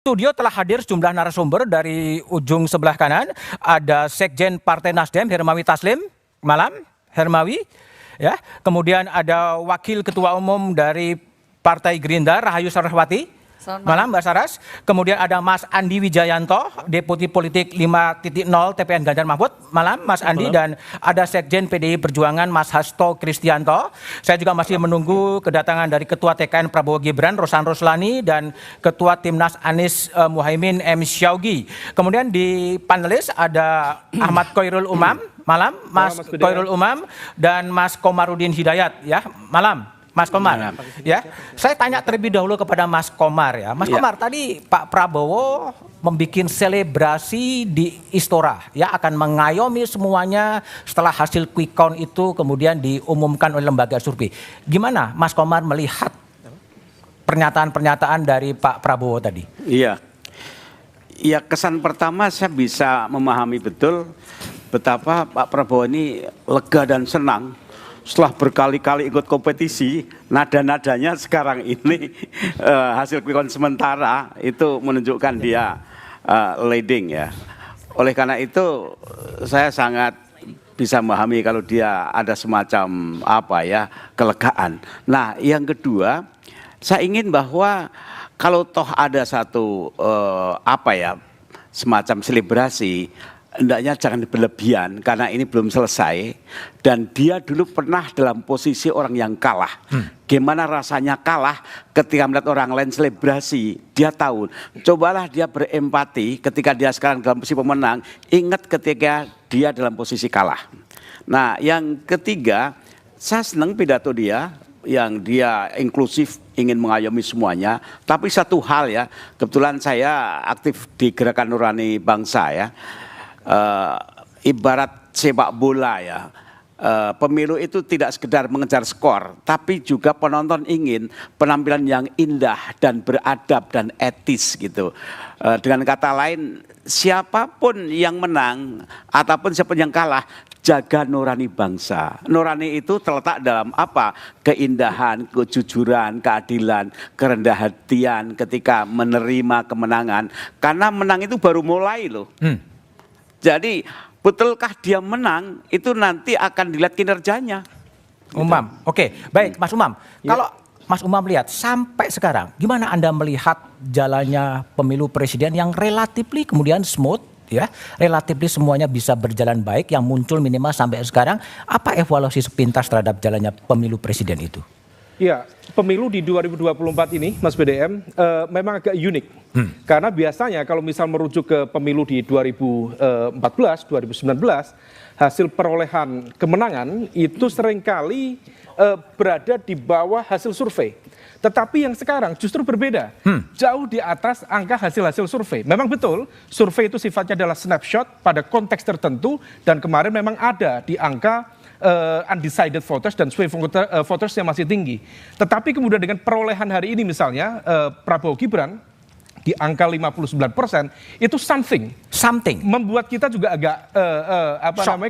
Studio telah hadir sejumlah narasumber dari ujung sebelah kanan. Ada Sekjen Partai Nasdem Hermawi Taslim, malam Hermawi. Ya, kemudian ada Wakil Ketua Umum dari Partai Gerindra Rahayu Saraswati. Malam Mbak Saras. Kemudian ada Mas Andi Wijayanto, Deputi Politik 5.0 TPN Ganjar Mahfud. Malam Mas Andi. Dan ada Sekjen PDI Perjuangan Mas Hasto Kristianto. Saya juga masih menunggu kedatangan dari Ketua TKN Prabowo Gibran Rosan Roslani dan Ketua Timnas Anies Muhaimin M. Syaugi. Kemudian di panelis ada Ahmad Khoirul Umam. Malam Mas Khoirul Umam dan Mas Komarudin Hidayat. Ya, malam Mas Komar, ya, saya tanya terlebih dahulu kepada Mas Komar ya. Mas Komar, tadi Pak Prabowo membuat selebrasi di Istora, ya, akan mengayomi semuanya setelah hasil quick count itu kemudian diumumkan oleh lembaga survei. Gimana Mas Komar melihat pernyataan-pernyataan dari Pak Prabowo tadi? Iya, ya kesan pertama saya bisa memahami betul betapa Pak Prabowo ini lega dan senang. Setelah berkali-kali ikut kompetisi, nada-nadanya sekarang ini hasil quick count sementara itu menunjukkan dia leading ya. Oleh karena itu saya sangat bisa memahami kalau dia ada semacam kelegaan. Nah, yang kedua, saya ingin bahwa kalau toh ada satu semacam selebrasi, hendaknya jangan berlebihan karena ini belum selesai dan dia dulu pernah dalam posisi orang yang kalah. Gimana rasanya kalah ketika melihat orang lain selebrasi, dia tahu. Cobalah dia berempati ketika dia sekarang dalam posisi pemenang, ingat ketika dia dalam posisi kalah. Nah, yang ketiga, saya senang pidato dia yang dia inklusif, ingin mengayomi semuanya. Tapi satu hal ya, kebetulan saya aktif di Gerakan Nurani Bangsa ya. Ibarat sepak bola ya, pemilu itu tidak sekedar mengejar skor, tapi juga penonton ingin penampilan yang indah dan beradab dan etis gitu. Dengan kata lain, siapapun yang menang ataupun siapapun yang kalah, jaga nurani bangsa. Nurani itu terletak dalam apa? Keindahan, kejujuran, keadilan, kerendah hatian ketika menerima kemenangan. Karena menang itu baru mulai loh. Jadi betulkah dia menang itu nanti akan dilihat kinerjanya. Umam, oke, baik Mas Umam. Kalau Mas Umam lihat sampai sekarang, gimana Anda melihat jalannya pemilu presiden yang relatifly kemudian smooth, ya, relatifly semuanya bisa berjalan baik, yang muncul minimal sampai sekarang, apa evaluasi sepintas terhadap jalannya pemilu presiden itu? Ya, pemilu di 2024 ini, Mas BDM, memang agak unik. Karena biasanya kalau misal merujuk ke pemilu di 2014, 2019, hasil perolehan kemenangan itu seringkali berada di bawah hasil survei. Tetapi yang sekarang justru berbeda, jauh di atas angka hasil-hasil survei. Memang betul, survei itu sifatnya adalah snapshot pada konteks tertentu, dan kemarin memang ada di angka undecided voters dan swing voters yang masih tinggi. Tetapi kemudian dengan perolehan hari ini misalnya Prabowo Gibran di angka 59%, itu something membuat kita juga agak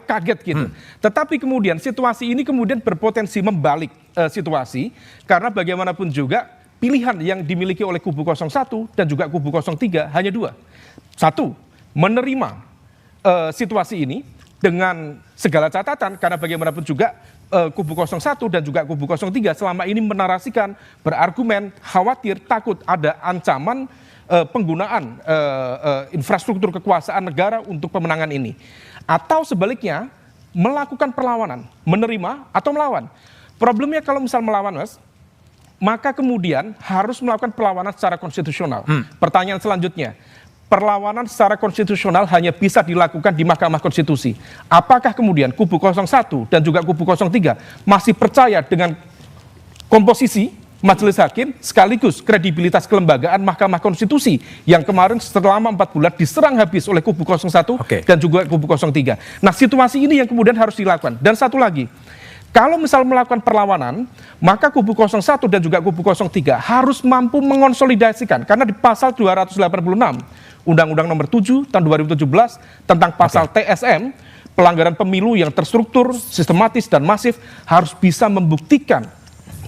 kaget gitu. Tetapi kemudian situasi ini kemudian berpotensi membalik situasi, karena bagaimanapun juga pilihan yang dimiliki oleh kubu 01 dan juga kubu 03 hanya dua. Satu, menerima situasi ini dengan segala catatan, karena bagaimanapun juga kubu 01 dan juga kubu 03 selama ini menarasikan, berargumen, khawatir, takut ada ancaman penggunaan infrastruktur kekuasaan negara untuk pemenangan ini. Atau sebaliknya, melakukan perlawanan, menerima atau melawan. Problemnya kalau misal melawan, Mas, maka kemudian harus melakukan perlawanan secara konstitusional. Pertanyaan selanjutnya, perlawanan secara konstitusional hanya bisa dilakukan di Mahkamah Konstitusi. Apakah kemudian kubu 01 dan juga kubu 03 masih percaya dengan komposisi majelis hakim sekaligus kredibilitas kelembagaan Mahkamah Konstitusi yang kemarin selama 4 bulan diserang habis oleh kubu 01 dan juga kubu 03. Nah, situasi ini yang kemudian harus dilakukan. Dan satu lagi, kalau misal melakukan perlawanan, maka kubu 01 dan juga kubu 03 harus mampu mengonsolidasikan, karena di pasal 286 Undang-Undang Nomor 7 tahun 2017 tentang pasal TSM, pelanggaran pemilu yang terstruktur, sistematis dan masif harus bisa membuktikan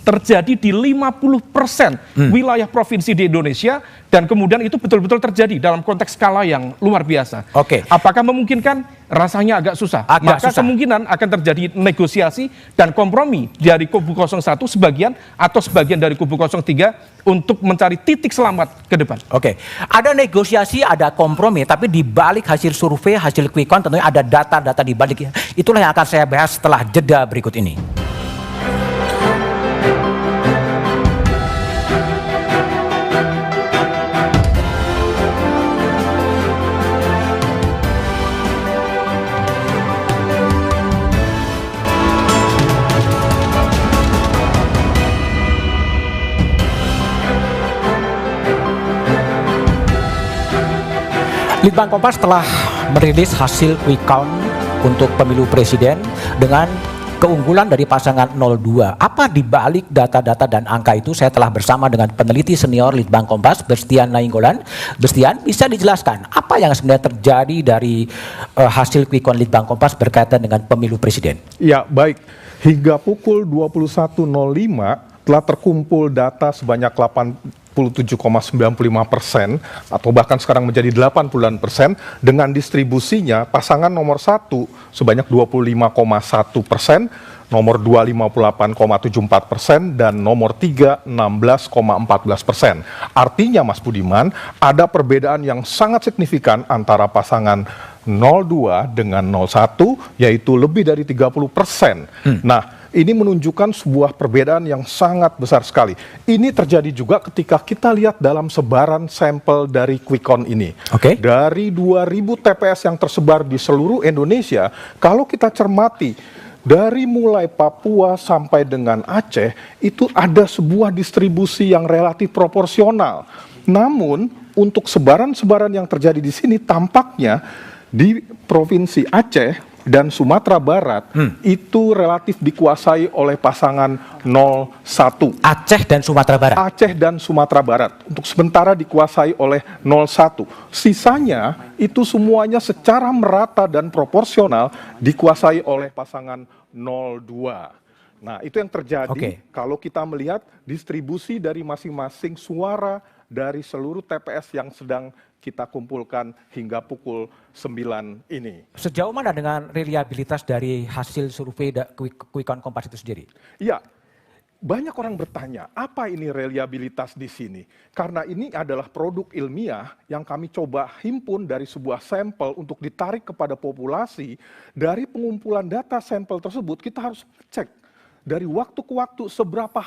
terjadi di 50% wilayah provinsi di Indonesia, dan kemudian itu betul-betul terjadi dalam konteks skala yang luar biasa. Oke. Apakah memungkinkan? Rasanya agak susah. Agak Maka susah. kemungkinan akan terjadi negosiasi dan kompromi dari kubu 01 sebagian atau sebagian dari kubu 03 untuk mencari titik selamat ke depan. Oke, ada negosiasi, ada kompromi, tapi di balik hasil survei, hasil quick count tentunya ada data-data di baliknya. Itulah yang akan saya bahas setelah jeda berikut ini. Litbang Kompas telah merilis hasil quick count untuk pemilu presiden dengan keunggulan dari pasangan 02. Apa dibalik data-data dan angka itu? Saya telah bersama dengan peneliti senior Litbang Kompas, Berstian Nainggolan. Berstian, bisa dijelaskan apa yang sebenarnya terjadi dari hasil quick count Litbang Kompas berkaitan dengan pemilu presiden? Ya, baik. Hingga pukul 21.05 telah terkumpul data sebanyak 87,95% atau bahkan sekarang menjadi 80% dengan distribusinya pasangan nomor 1 sebanyak 25,1%, nomor 2 58,74% dan nomor 3 16,14%. Artinya Mas Budiman, ada perbedaan yang sangat signifikan antara pasangan 02 dengan 01 yaitu lebih dari 30%. Nah, ini menunjukkan sebuah perbedaan yang sangat besar sekali. Ini terjadi juga ketika kita lihat dalam sebaran sampel dari quick count ini. Oke. Dari 2.000 TPS yang tersebar di seluruh Indonesia, kalau kita cermati, dari mulai Papua sampai dengan Aceh, itu ada sebuah distribusi yang relatif proporsional. Namun, untuk sebaran-sebaran yang terjadi di sini, tampaknya di Provinsi Aceh dan Sumatera Barat itu relatif dikuasai oleh pasangan 01. Aceh dan Sumatera Barat. Aceh dan Sumatera Barat untuk sementara dikuasai oleh 01. Sisanya itu semuanya secara merata dan proporsional dikuasai oleh pasangan 02. Nah, itu yang terjadi kalau kita melihat distribusi dari masing-masing suara dari seluruh TPS yang sedang kita kumpulkan hingga pukul 9 ini. Sejauh mana dengan reliabilitas dari hasil survei quick count Kompas itu sendiri? Iya, banyak orang bertanya, apa ini reliabilitas di sini? Karena ini adalah produk ilmiah yang kami coba himpun dari sebuah sampel untuk ditarik kepada populasi. Dari pengumpulan data sampel tersebut, kita harus cek dari waktu ke waktu seberapa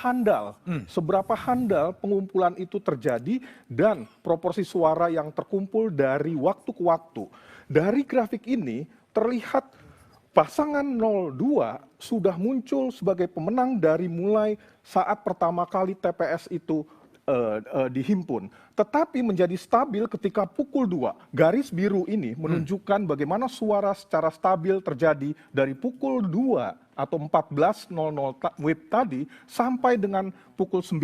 handal pengumpulan itu terjadi dan proporsi suara yang terkumpul dari waktu ke waktu. Dari grafik ini terlihat pasangan 02 sudah muncul sebagai pemenang dari mulai saat pertama kali TPS itu dihimpun. Tetapi menjadi stabil ketika pukul 2. Garis biru ini menunjukkan bagaimana suara secara stabil terjadi dari pukul 2 atau 14.00 WIB tadi sampai dengan pukul 9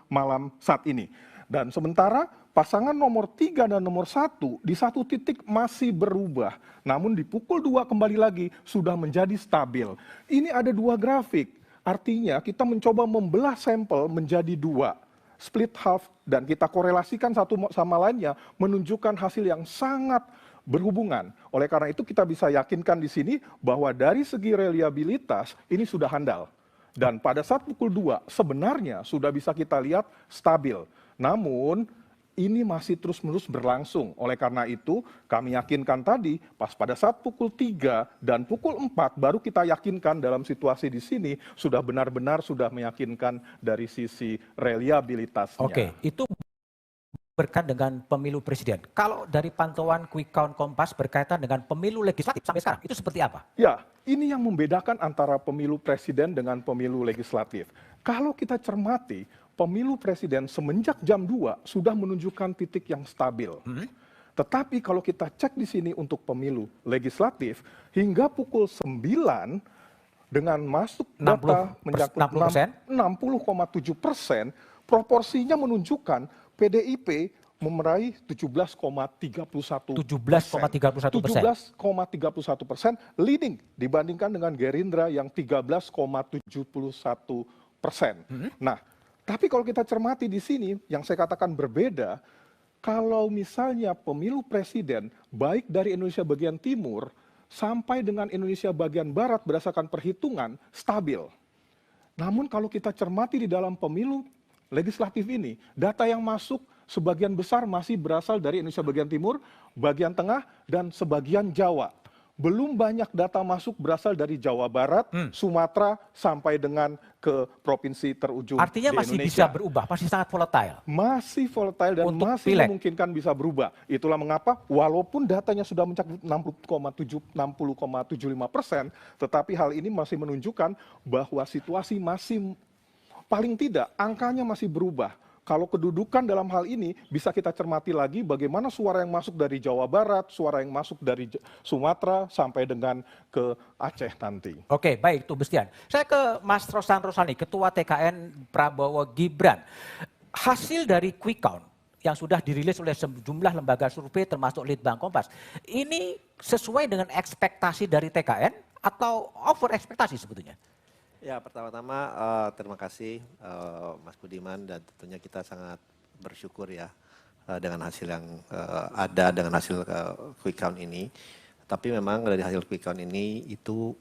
malam saat ini. Dan sementara pasangan nomor 3 dan nomor 1 di satu titik masih berubah. Namun di pukul 2 kembali lagi sudah menjadi stabil. Ini ada dua grafik. Artinya kita mencoba membelah sampel menjadi dua. Split half dan kita korelasikan satu sama lainnya menunjukkan hasil yang sangat berhubungan. Oleh karena itu kita bisa yakinkan di sini bahwa dari segi reliabilitas ini sudah handal. Dan pada saat pukul 2 sebenarnya sudah bisa kita lihat stabil. Namun ini masih terus-menerus berlangsung. Oleh karena itu kami yakinkan tadi pas pada saat pukul 3 dan pukul 4 baru kita yakinkan dalam situasi di sini sudah benar-benar sudah meyakinkan dari sisi reliabilitasnya. Oke, itu berkaitan dengan pemilu presiden. Kalau dari pantauan quick count Kompas berkaitan dengan pemilu legislatif sampai sekarang, itu seperti apa? Ya, ini yang membedakan antara pemilu presiden dengan pemilu legislatif. Kalau kita cermati, pemilu presiden semenjak jam 2 sudah menunjukkan titik yang stabil. Tetapi kalau kita cek di sini untuk pemilu legislatif, hingga pukul 9 dengan masuk data menyangkut 60,7%, proporsinya menunjukkan PDIP meraih 17,31%. 17,31%, leading dibandingkan dengan Gerindra yang 13,71%. Nah, tapi kalau kita cermati di sini, yang saya katakan berbeda, kalau misalnya pemilu presiden, baik dari Indonesia bagian timur, sampai dengan Indonesia bagian barat berdasarkan perhitungan, stabil. Namun kalau kita cermati di dalam pemilu legislatif ini, data yang masuk sebagian besar masih berasal dari Indonesia bagian timur, bagian tengah, dan sebagian Jawa. Belum banyak data masuk berasal dari Jawa Barat, Sumatera, sampai dengan ke provinsi terujung Artinya di masih Indonesia. bisa berubah, masih sangat volatile. Masih volatile dan Untuk masih pileg. memungkinkan bisa berubah. Itulah mengapa walaupun datanya sudah mencakup 60,75%, tetapi hal ini masih menunjukkan bahwa situasi masih paling tidak angkanya masih berubah. Kalau kedudukan dalam hal ini bisa kita cermati lagi bagaimana suara yang masuk dari Jawa Barat, suara yang masuk dari Sumatera sampai dengan ke Aceh nanti. Oke, baik itu Bestian. Saya ke Mas Rosan Rosani, Ketua TKN Prabowo Gibran. Hasil dari quick count yang sudah dirilis oleh sejumlah lembaga survei termasuk Litbang Kompas, ini sesuai dengan ekspektasi dari TKN atau over ekspektasi sebetulnya? Ya, pertama-tama terima kasih Mas Budiman, dan tentunya kita sangat bersyukur ya dengan hasil yang ada, dengan hasil quick count ini. Tapi memang dari hasil quick count ini itu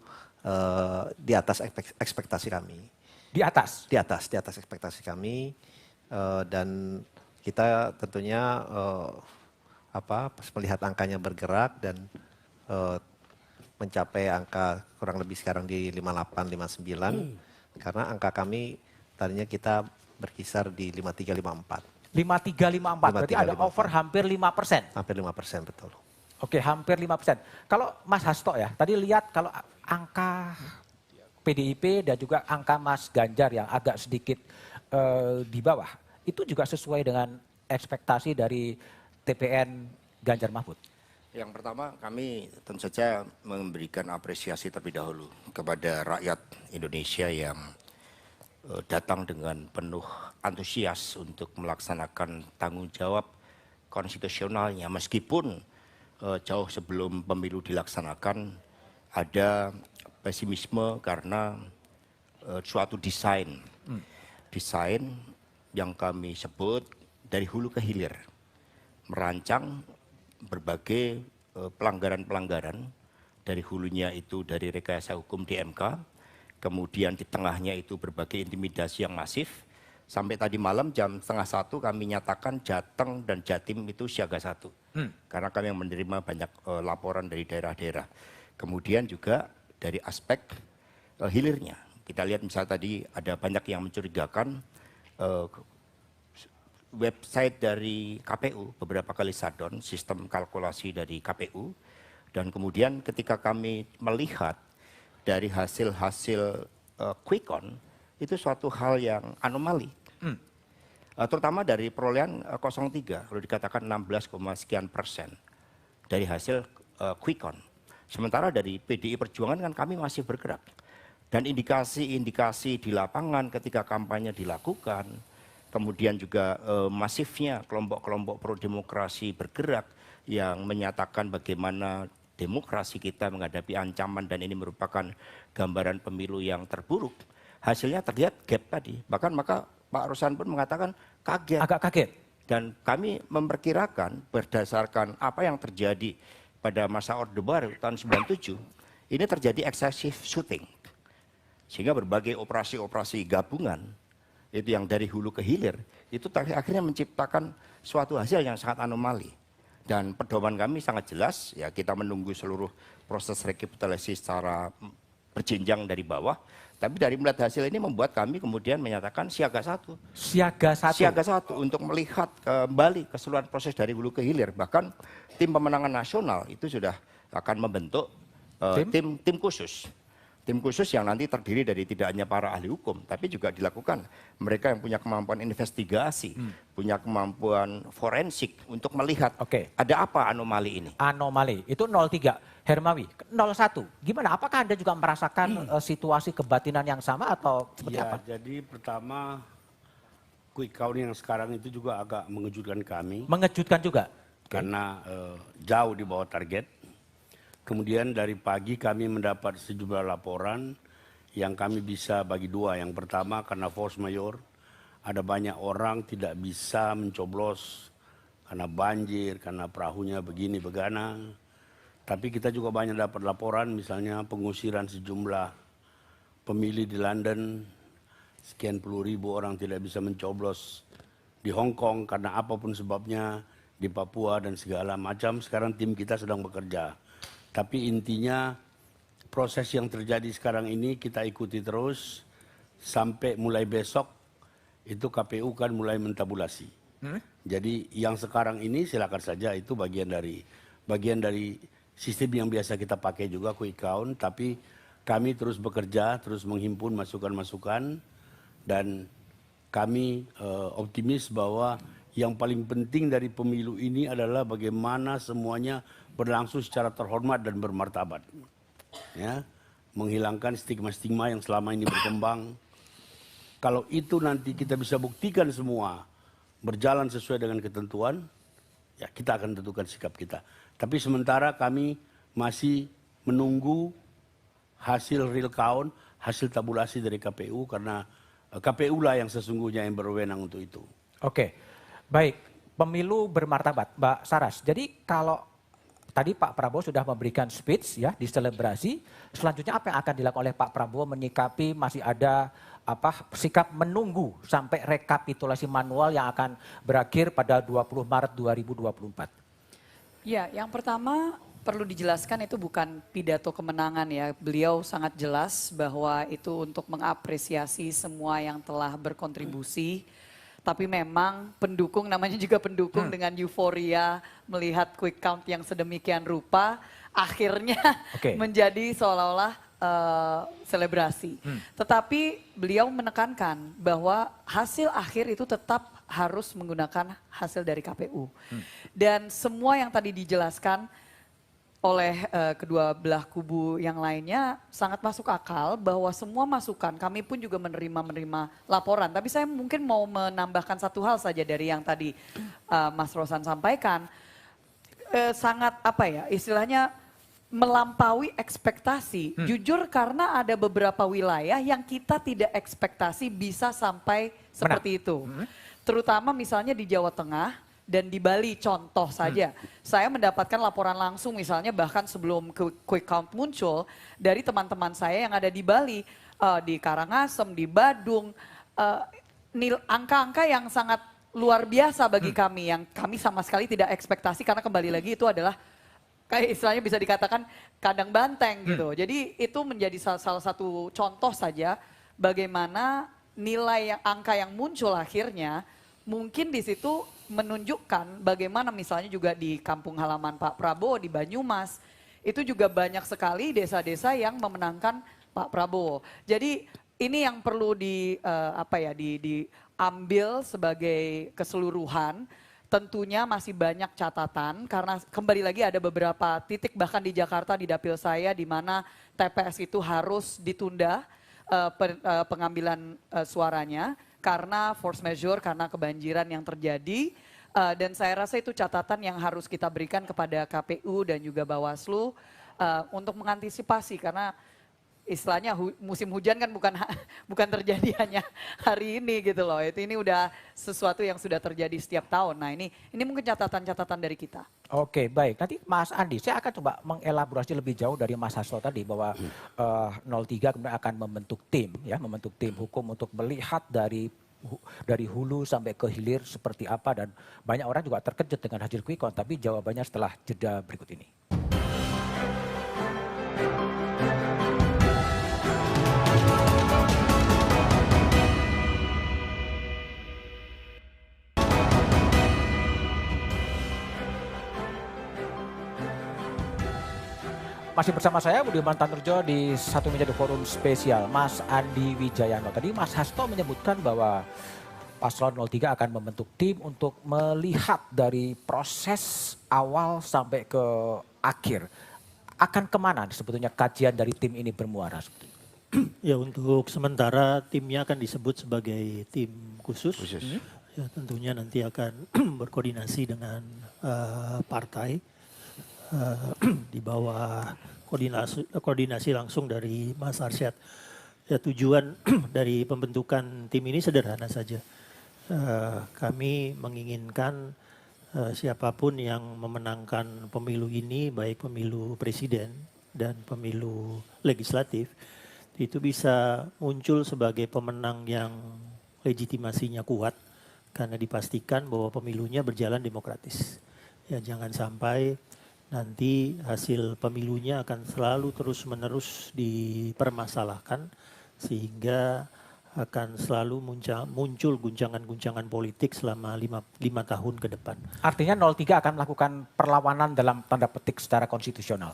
di atas ekspektasi kami. Di atas? Di atas ekspektasi kami, dan kita tentunya melihat angkanya bergerak dan mencapai angka kurang lebih sekarang di 58, 59. Karena angka kami tadinya kita berkisar di 53, 54. 53, 54, berarti ada over hampir 5%. Hampir 5%, betul. Oke, hampir 5%. Kalau Mas Hasto ya, tadi lihat kalau angka PDIP dan juga angka Mas Ganjar yang agak sedikit di bawah, itu juga sesuai dengan ekspektasi dari TPN Ganjar Mahfud. Yang pertama, kami tentu saja memberikan apresiasi terlebih dahulu kepada rakyat Indonesia yang datang dengan penuh antusias untuk melaksanakan tanggung jawab konstitusionalnya. Meskipun jauh sebelum pemilu dilaksanakan ada pesimisme karena suatu desain yang kami sebut dari hulu ke hilir, merancang berbagai pelanggaran-pelanggaran dari hulunya itu dari rekayasa hukum di MK, kemudian di tengahnya itu berbagai intimidasi yang masif, sampai tadi malam jam 12:30 kami nyatakan Jateng dan Jatim itu siaga 1, karena kami yang menerima banyak laporan dari daerah-daerah. Kemudian juga dari aspek hilirnya, kita lihat misalnya tadi ada banyak yang mencurigakan website dari KPU beberapa kali shutdown, sistem kalkulasi dari KPU, dan kemudian ketika kami melihat dari hasil-hasil quick count, itu suatu hal yang anomali. Terutama dari perolehan 03, kalau dikatakan 16, sekian persen dari hasil quick count. Sementara dari PDI Perjuangan kan kami masih bergerak. Dan indikasi-indikasi di lapangan ketika kampanye dilakukan, kemudian juga masifnya kelompok-kelompok pro-demokrasi bergerak yang menyatakan bagaimana demokrasi kita menghadapi ancaman dan ini merupakan gambaran pemilu yang terburuk. Hasilnya terlihat gap tadi. Bahkan maka Pak Rosan pun mengatakan kaget. Agak kaget. Dan kami memperkirakan berdasarkan apa yang terjadi pada masa Orde Baru tahun 97, ini terjadi excessive shooting. Sehingga berbagai operasi-operasi gabungan itu yang dari hulu ke hilir, itu akhirnya menciptakan suatu hasil yang sangat anomali. Dan pedoman kami sangat jelas, ya kita menunggu seluruh proses rekapitulasi secara berjenjang dari bawah, tapi dari melihat hasil ini membuat kami kemudian menyatakan siaga 1. Siaga 1? Siaga 1 untuk melihat kembali keseluruhan proses dari hulu ke hilir. Bahkan tim pemenangan nasional itu sudah akan membentuk tim khusus. Tim khusus yang nanti terdiri dari tidak hanya para ahli hukum, tapi juga dilakukan mereka yang punya kemampuan investigasi, punya kemampuan forensik untuk melihat ada apa anomali ini. Anomali, itu 03. Hermawi, 01. Gimana, apakah Anda juga merasakan situasi kebatinan yang sama atau seperti apa? Jadi pertama, quick count yang sekarang itu juga agak mengejutkan kami. Mengejutkan juga? Karena jauh di bawah target. Kemudian dari pagi kami mendapat sejumlah laporan yang kami bisa bagi dua. Yang pertama karena force majeure, ada banyak orang tidak bisa mencoblos karena banjir, karena perahunya begini begana. Tapi kita juga banyak dapat laporan misalnya pengusiran sejumlah pemilih di London, sekian puluh ribu orang tidak bisa mencoblos di Hong Kong karena apapun sebabnya, di Papua dan segala macam. Sekarang tim kita sedang bekerja. Tapi intinya proses yang terjadi sekarang ini kita ikuti terus sampai mulai besok itu KPU kan mulai mentabulasi. Jadi yang sekarang ini silakan saja itu bagian dari sistem yang biasa kita pakai juga quick count, tapi kami terus bekerja, terus menghimpun masukan-masukan dan kami optimis bahwa yang paling penting dari pemilu ini adalah bagaimana semuanya berlangsung secara terhormat dan bermartabat. Ya, menghilangkan stigma-stigma yang selama ini berkembang. Kalau itu nanti kita bisa buktikan semua berjalan sesuai dengan ketentuan, ya kita akan tentukan sikap kita. Tapi sementara kami masih menunggu hasil real count, hasil tabulasi dari KPU karena KPU lah yang sesungguhnya yang berwenang untuk itu. Oke, baik. Pemilu bermartabat, Mbak Saras. Jadi kalau tadi Pak Prabowo sudah memberikan speech ya di selebrasi. Selanjutnya apa yang akan dilakukan oleh Pak Prabowo menyikapi masih ada sikap menunggu sampai rekapitulasi manual yang akan berakhir pada 20 Maret 2024? Ya, yang pertama perlu dijelaskan itu bukan pidato kemenangan ya. Beliau sangat jelas bahwa itu untuk mengapresiasi semua yang telah berkontribusi. Tapi memang pendukung, namanya juga pendukung dengan euforia melihat quick count yang sedemikian rupa, akhirnya menjadi seolah-olah selebrasi. Tetapi beliau menekankan bahwa hasil akhir itu tetap harus menggunakan hasil dari KPU. Dan semua yang tadi dijelaskan oleh kedua belah kubu yang lainnya sangat masuk akal bahwa semua masukan kami pun juga menerima laporan. Tapi saya mungkin mau menambahkan satu hal saja dari yang tadi Mas Rosan sampaikan. Sangat istilahnya melampaui ekspektasi. Jujur karena ada beberapa wilayah yang kita tidak ekspektasi bisa sampai seperti itu. Terutama misalnya di Jawa Tengah. Dan di Bali contoh saja, saya mendapatkan laporan langsung misalnya bahkan sebelum quick count muncul dari teman-teman saya yang ada di Bali, di Karangasem, di Badung, angka-angka yang sangat luar biasa bagi kami yang kami sama sekali tidak ekspektasi karena kembali lagi itu adalah kayak istilahnya bisa dikatakan kandang banteng gitu. Jadi itu menjadi salah satu contoh saja bagaimana nilai angka yang muncul akhirnya mungkin di situ menunjukkan bagaimana misalnya juga di kampung halaman Pak Prabowo di Banyumas itu juga banyak sekali desa-desa yang memenangkan Pak Prabowo. Jadi ini yang perlu diambil sebagai keseluruhan. Tentunya masih banyak catatan karena kembali lagi ada beberapa titik bahkan di Jakarta di dapil saya di mana TPS itu harus ditunda pengambilan suaranya. Karena force majeure, karena kebanjiran yang terjadi. Dan saya rasa itu catatan yang harus kita berikan kepada KPU dan juga Bawaslu untuk mengantisipasi. Karena istilahnya musim hujan kan bukan terjadi hanya hari ini gitu loh. Ini udah sesuatu yang sudah terjadi setiap tahun. Nah ini mungkin catatan-catatan dari kita. Oke baik, nanti Mas Andi saya akan coba mengelaborasi lebih jauh dari Mas Hasto tadi bahwa 03 kemudian akan membentuk tim hukum untuk melihat dari hulu sampai ke hilir seperti apa dan banyak orang juga terkejut dengan hasil quick count tapi jawabannya setelah jeda berikut ini. Masih bersama saya Budiman Tanurjo di satu meja di forum spesial Mas Andi Wijayano. Tadi Mas Hasto menyebutkan bahwa Paslon 03 akan membentuk tim untuk melihat dari proses awal sampai ke akhir. Akan kemana sebetulnya kajian dari tim ini bermuara? Ya untuk sementara timnya akan disebut sebagai tim khusus. Ya, tentunya nanti akan berkoordinasi dengan partai. Di bawah koordinasi langsung dari Mas Arsyad. Ya, tujuan dari pembentukan tim ini sederhana saja. Kami menginginkan siapapun yang memenangkan pemilu ini, baik pemilu presiden dan pemilu legislatif, itu bisa muncul sebagai pemenang yang legitimasinya kuat karena dipastikan bahwa pemilunya berjalan demokratis. Ya, jangan sampai nanti hasil pemilunya akan selalu terus-menerus dipermasalahkan sehingga akan selalu muncul guncangan-guncangan politik selama lima tahun ke depan. Artinya 03 akan melakukan perlawanan dalam tanda petik secara konstitusional.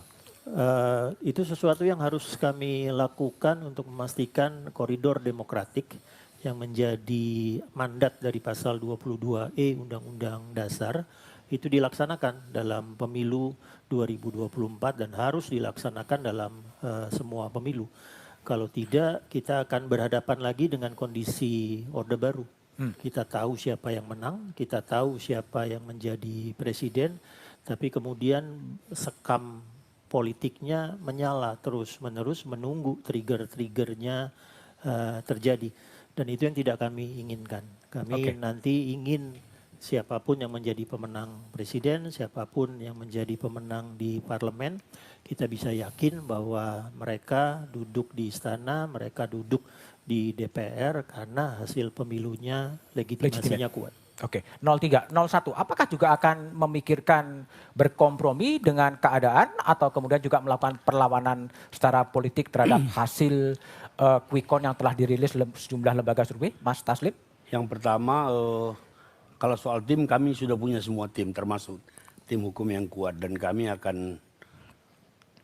Itu sesuatu yang harus kami lakukan untuk memastikan koridor demokratik yang menjadi mandat dari pasal 22E Undang-Undang Dasar itu dilaksanakan dalam pemilu 2024 dan harus dilaksanakan dalam semua pemilu. Kalau tidak, kita akan berhadapan lagi dengan kondisi Orde Baru. Kita tahu siapa yang menang, kita tahu siapa yang menjadi presiden, tapi kemudian sekam politiknya menyala terus-menerus menunggu trigger-triggernya terjadi. Dan itu yang tidak kami inginkan. Kami nanti ingin siapapun yang menjadi pemenang presiden, siapapun yang menjadi pemenang di parlemen, kita bisa yakin bahwa mereka duduk di istana, mereka duduk di DPR karena hasil pemilunya legitimasinya kuat. Oke, 03, 01, apakah juga akan memikirkan berkompromi dengan keadaan atau kemudian juga melakukan perlawanan secara politik terhadap hasil quick count yang telah dirilis sejumlah lembaga survei, Mas Taslim? Yang pertama, kalau soal tim, kami sudah punya semua tim, termasuk tim hukum yang kuat. Dan kami akan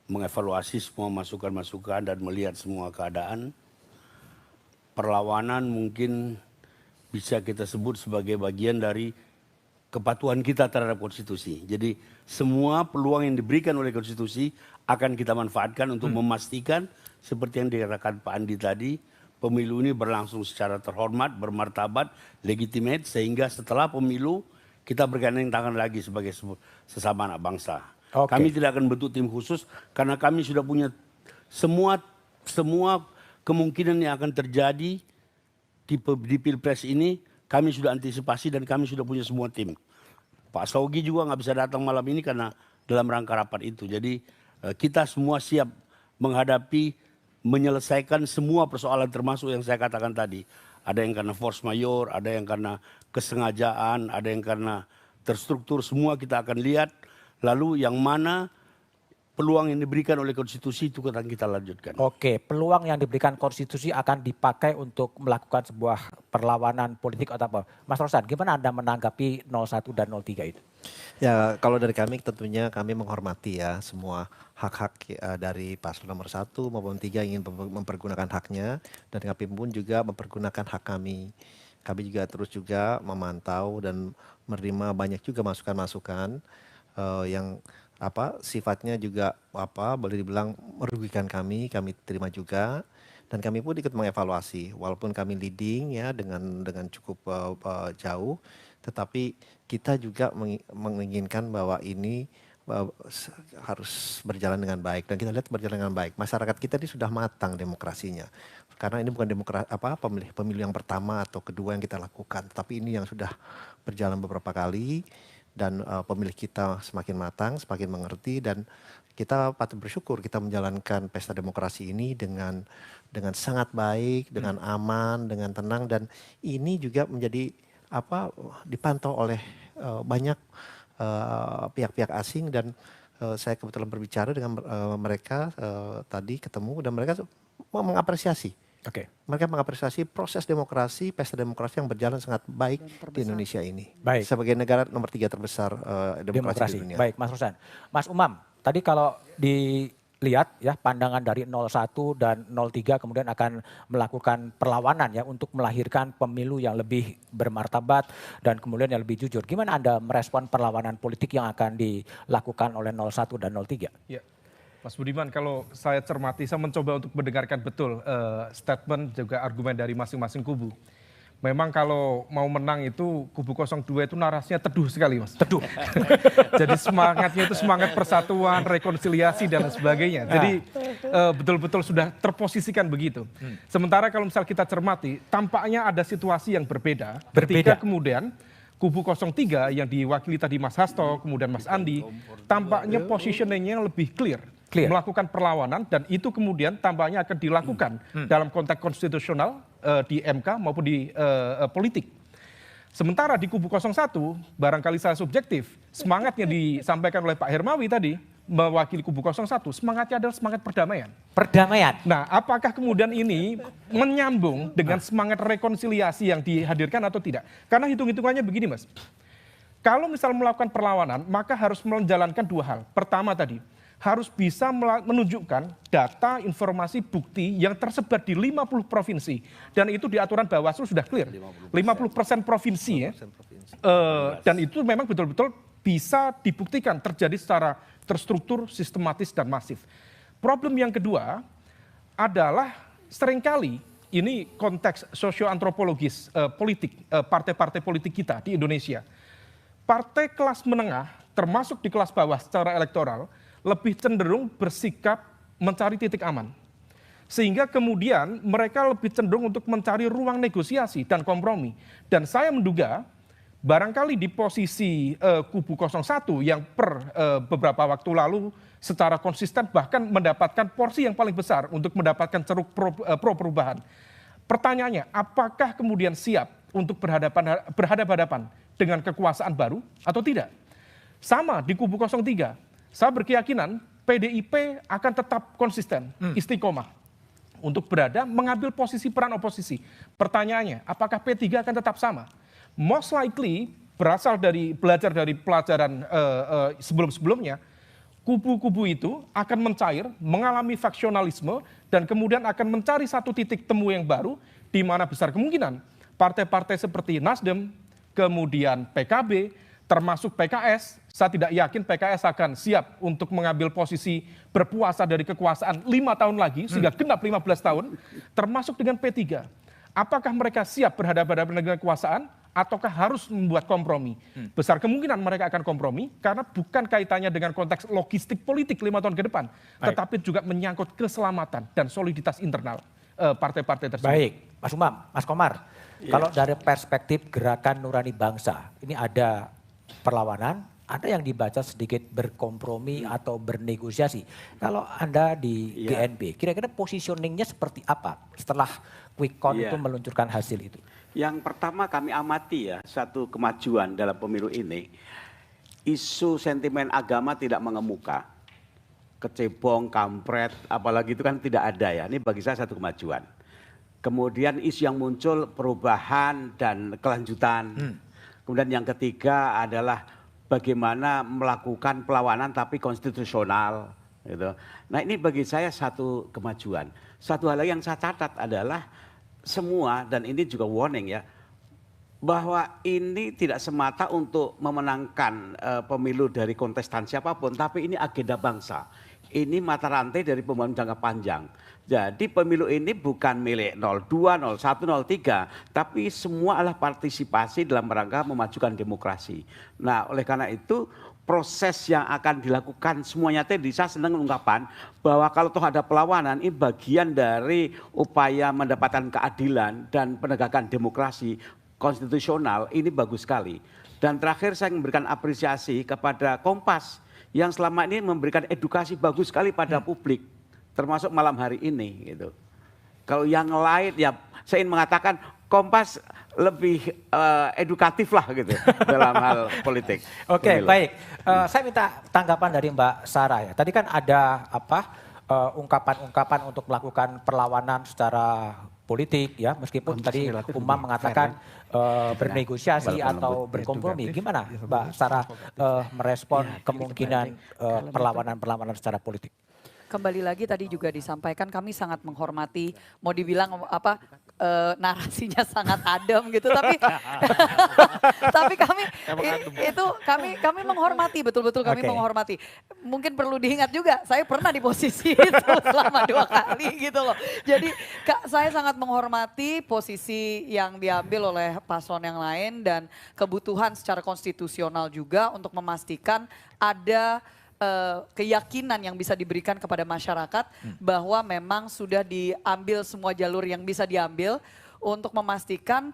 mengevaluasi semua masukan-masukan dan melihat semua keadaan. Perlawanan mungkin bisa kita sebut sebagai bagian dari kepatuhan kita terhadap konstitusi. Jadi semua peluang yang diberikan oleh konstitusi akan kita manfaatkan untuk memastikan seperti yang dikatakan Pak Andi tadi, pemilu ini berlangsung secara terhormat, bermartabat, legitimate, sehingga setelah pemilu kita bergandeng tangan lagi sebagai sesama anak bangsa. Kami tidak akan bentuk tim khusus karena kami sudah punya semua kemungkinan yang akan terjadi di Pilpres ini, kami sudah antisipasi dan kami sudah punya semua tim. Pak Saugi juga nggak bisa datang malam ini karena dalam rangka rapat itu. Jadi kita semua siap menghadapi, menyelesaikan semua persoalan termasuk yang saya katakan tadi. Ada yang karena force majeure, ada yang karena kesengajaan, ada yang karena terstruktur, semua kita akan lihat. Lalu yang mana peluang yang diberikan oleh konstitusi itu akan kita lanjutkan. Oke, peluang yang diberikan konstitusi akan dipakai untuk melakukan sebuah perlawanan politik atau apa? Mas Rosan, gimana Anda menanggapi 01 dan 03 itu? Ya, kalau dari kami tentunya kami menghormati ya semua hak-hak dari paslon nomor 1 maupun 3 ingin mempergunakan haknya, dan kami pun juga mempergunakan hak kami. Kami juga terus juga memantau dan menerima banyak juga masukan-masukan yang sifatnya juga boleh dibilang merugikan kami terima juga, dan kami pun ikut mengevaluasi walaupun kami leading ya dengan cukup jauh, tetapi kita juga menginginkan bahwa ini harus berjalan dengan baik, dan kita lihat berjalan dengan baik. Masyarakat kita ini sudah matang demokrasinya, karena ini bukan pemilu yang pertama atau kedua yang kita lakukan, tapi ini yang sudah berjalan beberapa kali. Dan pemilih kita semakin matang, semakin mengerti, dan kita patut bersyukur kita menjalankan pesta demokrasi ini dengan sangat baik, dengan aman, dengan tenang, dan ini juga menjadi dipantau oleh banyak pihak-pihak asing, dan saya kebetulan berbicara dengan mereka tadi ketemu, dan mereka mengapresiasi. Mereka mengapresiasi proses demokrasi, pesta demokrasi yang berjalan sangat baik di Indonesia ini. Baik. Sebagai negara nomor 3 terbesar demokrasi di dunia. Baik, Mas Rosan. Mas Umam, tadi kalau dilihat ya pandangan dari 01 dan 03 kemudian akan melakukan perlawanan ya untuk melahirkan pemilu yang lebih bermartabat dan kemudian yang lebih jujur. Gimana Anda merespon perlawanan politik yang akan dilakukan oleh 01 dan 03? Ya. Mas Budiman, kalau saya cermati, saya mencoba untuk mendengarkan betul statement juga argumen dari masing-masing kubu. Memang kalau mau menang itu kubu 02 itu narasinya teduh sekali, Mas. Teduh. Jadi semangatnya itu semangat persatuan, rekonsiliasi dan sebagainya. Jadi betul-betul sudah terposisikan begitu. Sementara kalau misal kita cermati, tampaknya ada situasi yang berbeda. Ketika kemudian kubu 03 yang diwakili tadi Mas Hasto, kemudian Mas Andi, tampaknya positioningnya lebih clear. Melakukan perlawanan dan itu kemudian tampaknya akan dilakukan dalam konteks konstitusional di MK maupun di politik. Sementara di kubu 01 barangkali saya subjektif, semangatnya disampaikan oleh Pak Hermawi tadi mewakili kubu 01, semangatnya adalah semangat perdamaian. Perdamaian. Nah, apakah kemudian ini menyambung dengan semangat rekonsiliasi yang dihadirkan atau tidak? Karena hitung-hitungannya begini, Mas. Kalau misal melakukan perlawanan, maka harus menjalankan dua hal. Pertama tadi, harus bisa menunjukkan data, informasi, bukti yang tersebar di 50 provinsi. Dan itu di aturan Bawaslu sudah clear. 50% provinsi ya. Dan itu memang betul-betul bisa dibuktikan terjadi secara terstruktur, sistematis, dan masif. Problem yang kedua adalah seringkali ini konteks sosioantropologis politik, partai-partai politik kita di Indonesia. Partai kelas menengah, termasuk di kelas bawah secara elektoral, lebih cenderung bersikap mencari titik aman. Sehingga kemudian mereka lebih cenderung untuk mencari ruang negosiasi dan kompromi. Dan saya menduga barangkali di posisi kubu 01 yang beberapa waktu lalu secara konsisten bahkan mendapatkan porsi yang paling besar untuk mendapatkan ceruk pro perubahan. Pertanyaannya, apakah kemudian siap untuk berhadapan-hadapan dengan kekuasaan baru atau tidak? Sama di kubu 03. Saya berkeyakinan PDIP akan tetap konsisten, istiqomah untuk berada mengambil posisi peran oposisi. Pertanyaannya, apakah P3 akan tetap sama? Most likely belajar dari pelajaran sebelum-sebelumnya, kubu-kubu itu akan mencair, mengalami faksionalisme, dan kemudian akan mencari satu titik temu yang baru, di mana besar kemungkinan partai-partai seperti Nasdem, kemudian PKB, termasuk PKS, saya tidak yakin PKS akan siap untuk mengambil posisi berpuasa dari kekuasaan 5 tahun lagi, sehingga genap 15 tahun, termasuk dengan P3. Apakah mereka siap berhadapan-hadapan dengan kekuasaan, ataukah harus membuat kompromi? Besar kemungkinan mereka akan kompromi, karena bukan kaitannya dengan konteks logistik politik 5 tahun ke depan, tetapi juga menyangkut keselamatan dan soliditas internal partai-partai tersebut. Baik, Mas Umam, Mas Komar, kalau dari perspektif Gerakan Nurani Bangsa, ini ada perlawanan, ada yang dibaca sedikit berkompromi atau bernegosiasi. Kalau Anda di GNB, kira-kira positioningnya seperti apa setelah quick count itu meluncurkan hasil itu? Yang pertama kami amati ya, satu kemajuan dalam pemilu ini, isu sentimen agama tidak mengemuka. Kecebong, kampret, apalagi itu kan tidak ada ya, ini bagi saya satu kemajuan. Kemudian isu yang muncul perubahan dan kelanjutan. Kemudian yang ketiga adalah bagaimana melakukan perlawanan tapi konstitusional. Gitu. Nah ini bagi saya satu kemajuan. Satu hal yang saya catat adalah semua, dan ini juga warning ya, bahwa ini tidak semata untuk memenangkan pemilu dari kontestan siapapun, tapi ini agenda bangsa. Ini mata rantai dari pembangunan jangka panjang. Jadi pemilu ini bukan milik 02, 01, 03, tapi semua adalah partisipasi dalam rangka memajukan demokrasi. Nah oleh karena itu proses yang akan dilakukan semuanya tadi, saya senang ungkapan bahwa kalau toh ada perlawanan, ini bagian dari upaya mendapatkan keadilan dan penegakan demokrasi konstitusional, ini bagus sekali. Dan terakhir saya memberikan apresiasi kepada Kompas yang selama ini memberikan edukasi bagus sekali pada publik, termasuk malam hari ini gitu. Kalau yang lain ya saya ingin mengatakan Kompas lebih edukatif lah gitu dalam hal politik. Oke, baik. Saya minta tanggapan dari Mbak Sarah ya. Tadi kan ada ungkapan-ungkapan untuk melakukan perlawanan secara politik ya, meskipun tadi Umam mengatakan bernegosiasi atau berkompromi. Gimana Mbak Sarah merespon kemungkinan perlawanan-perlawanan secara politik? Kembali lagi tadi juga disampaikan kami sangat menghormati, mau dibilang apa, narasinya sangat adem gitu, tapi tapi kami menghormati, betul-betul kami menghormati. Mungkin perlu diingat juga, saya pernah di posisi itu selama 2 kali gitu loh. Jadi saya sangat menghormati posisi yang diambil oleh paslon yang lain dan kebutuhan secara konstitusional juga untuk memastikan ada keyakinan yang bisa diberikan kepada masyarakat bahwa memang sudah diambil semua jalur yang bisa diambil untuk memastikan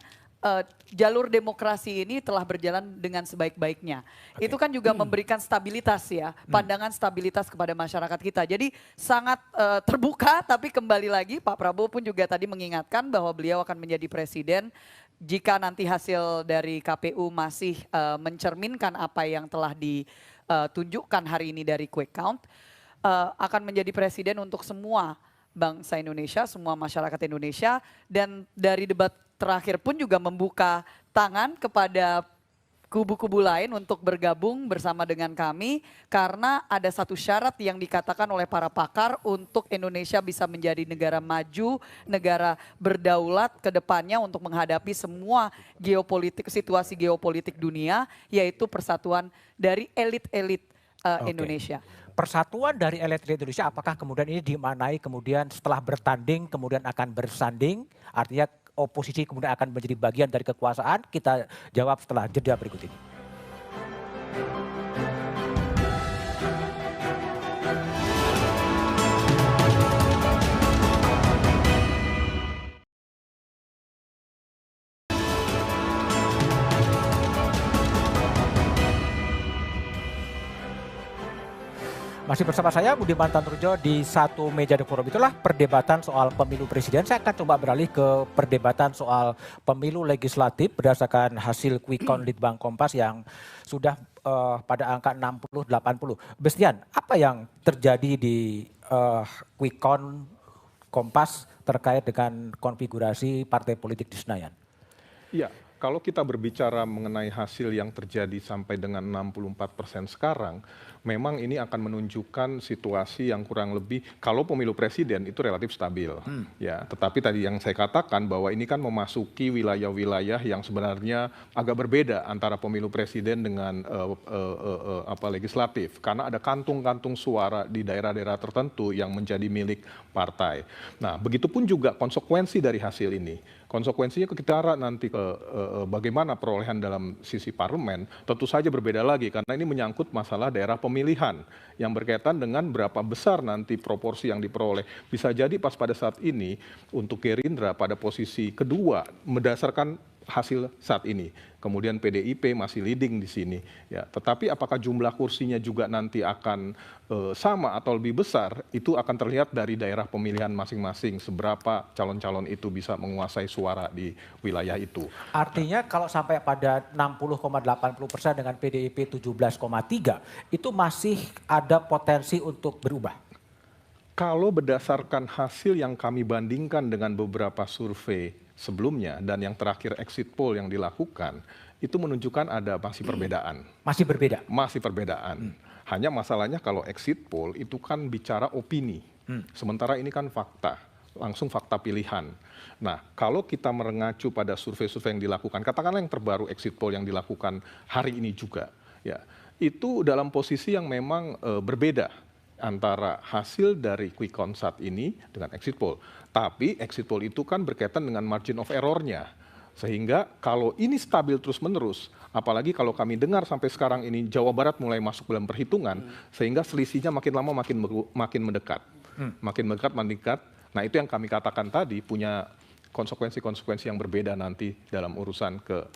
jalur demokrasi ini telah berjalan dengan sebaik-baiknya. Itu kan juga memberikan stabilitas ya, pandangan stabilitas kepada masyarakat kita. Jadi sangat terbuka, tapi kembali lagi Pak Prabowo pun juga tadi mengingatkan bahwa beliau akan menjadi presiden jika nanti hasil dari KPU masih mencerminkan apa yang telah ditunjukkan hari ini dari quick count, akan menjadi presiden untuk semua bangsa Indonesia, semua masyarakat Indonesia, dan dari debat terakhir pun juga membuka tangan kepada kubu-kubu lain untuk bergabung bersama dengan kami karena ada satu syarat yang dikatakan oleh para pakar untuk Indonesia bisa menjadi negara maju, negara berdaulat ke depannya untuk menghadapi semua situasi geopolitik dunia, yaitu persatuan dari elit-elit Indonesia. Persatuan dari elit-elit Indonesia, apakah kemudian ini dimaknai kemudian setelah bertanding kemudian akan bersanding, artinya oposisi kemudian akan menjadi bagian dari kekuasaan? Kita jawab setelah jeda berikut ini. Masih bersama saya Budiman Tanrujo di satu meja The Forum. Itulah perdebatan soal pemilu presiden. Saya akan coba beralih ke perdebatan soal pemilu legislatif berdasarkan hasil quick count Litbang Kompas yang sudah pada angka 60-80. Bestian, apa yang terjadi di quick count Kompas terkait dengan konfigurasi partai politik di Senayan? Ya, kalau kita berbicara mengenai hasil yang terjadi sampai dengan 64% sekarang, memang ini akan menunjukkan situasi yang kurang lebih, kalau pemilu presiden itu relatif stabil. Ya, tetapi tadi yang saya katakan bahwa ini kan memasuki wilayah-wilayah yang sebenarnya agak berbeda antara pemilu presiden dengan legislatif. Karena ada kantung-kantung suara di daerah-daerah tertentu yang menjadi milik partai. Nah, begitupun juga konsekuensi dari hasil ini. Konsekuensinya kita nanti ke bagaimana perolehan dalam sisi parlemen tentu saja berbeda lagi karena ini menyangkut masalah daerah pemilihan yang berkaitan dengan berapa besar nanti proporsi yang diperoleh. Bisa jadi pas pada saat ini untuk Gerindra pada posisi kedua berdasarkan hasil saat ini. Kemudian PDIP masih leading di sini. Ya, tetapi apakah jumlah kursinya juga nanti akan sama atau lebih besar, itu akan terlihat dari daerah pemilihan masing-masing, seberapa calon-calon itu bisa menguasai suara di wilayah itu. Artinya kalau sampai pada 60,80% dengan PDIP 17,3, itu masih ada potensi untuk berubah? Kalau berdasarkan hasil yang kami bandingkan dengan beberapa survei sebelumnya dan yang terakhir exit poll yang dilakukan, itu menunjukkan ada masih perbedaan. Masih berbeda? Masih perbedaan. Hanya masalahnya kalau exit poll itu kan bicara opini. Sementara ini kan fakta, langsung fakta pilihan. Nah, kalau kita mengacu pada survei-survei yang dilakukan, katakanlah yang terbaru exit poll yang dilakukan hari ini juga, ya, itu dalam posisi yang memang berbeda antara hasil dari quick count saat ini dengan exit poll. Tapi exit poll itu kan berkaitan dengan margin of error-nya. Sehingga kalau ini stabil terus-menerus, apalagi kalau kami dengar sampai sekarang ini Jawa Barat mulai masuk dalam perhitungan, sehingga selisihnya makin lama makin mendekat. Makin mendekat. Nah, itu yang kami katakan tadi punya konsekuensi-konsekuensi yang berbeda nanti dalam urusan ke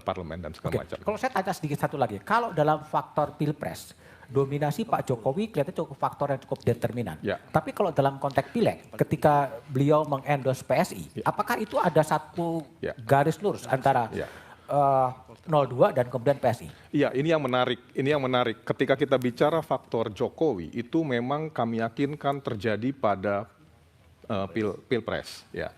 parlemen dan segala macam. Kalau saya tanya sedikit satu lagi, kalau dalam faktor pilpres, dominasi Pak Jokowi kelihatan cukup faktor yang cukup determinan. Ya. Tapi kalau dalam konteks pileg, ketika beliau mengendorse PSI, apakah itu ada satu garis lurus antara 02 dan kemudian PSI? Iya, ini yang menarik. Ini yang menarik. Ketika kita bicara faktor Jokowi, itu memang kami yakinkan terjadi pada pilpres. Ya.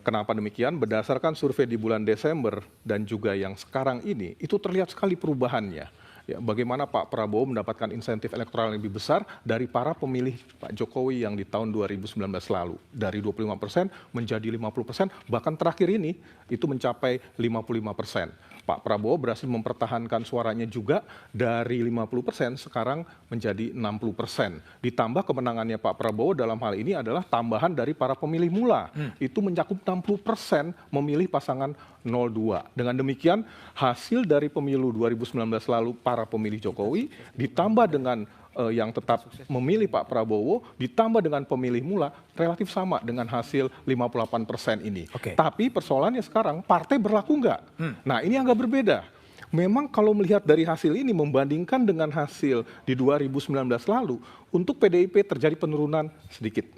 Kenapa demikian? Berdasarkan survei di bulan Desember dan juga yang sekarang ini, itu terlihat sekali perubahannya. ya, bagaimana Pak Prabowo mendapatkan insentif elektoral yang lebih besar dari para pemilih Pak Jokowi yang di tahun 2019 lalu. Dari 25% menjadi 50%, bahkan terakhir ini itu mencapai 55%. Pak Prabowo berhasil mempertahankan suaranya juga dari 50% sekarang menjadi 60%. Ditambah kemenangannya Pak Prabowo dalam hal ini adalah tambahan dari para pemilih mula. Itu mencakup 60% memilih pasangan 02. Dengan demikian hasil dari pemilu 2019 lalu para pemilih Jokowi ditambah dengan yang tetap memilih Pak Prabowo ditambah dengan pemilih mula relatif sama dengan hasil 58% ini. Tapi persoalannya sekarang partai berlaku nggak? Nah ini agak berbeda. Memang kalau melihat dari hasil ini membandingkan dengan hasil di 2019 lalu, untuk PDIP terjadi penurunan sedikit.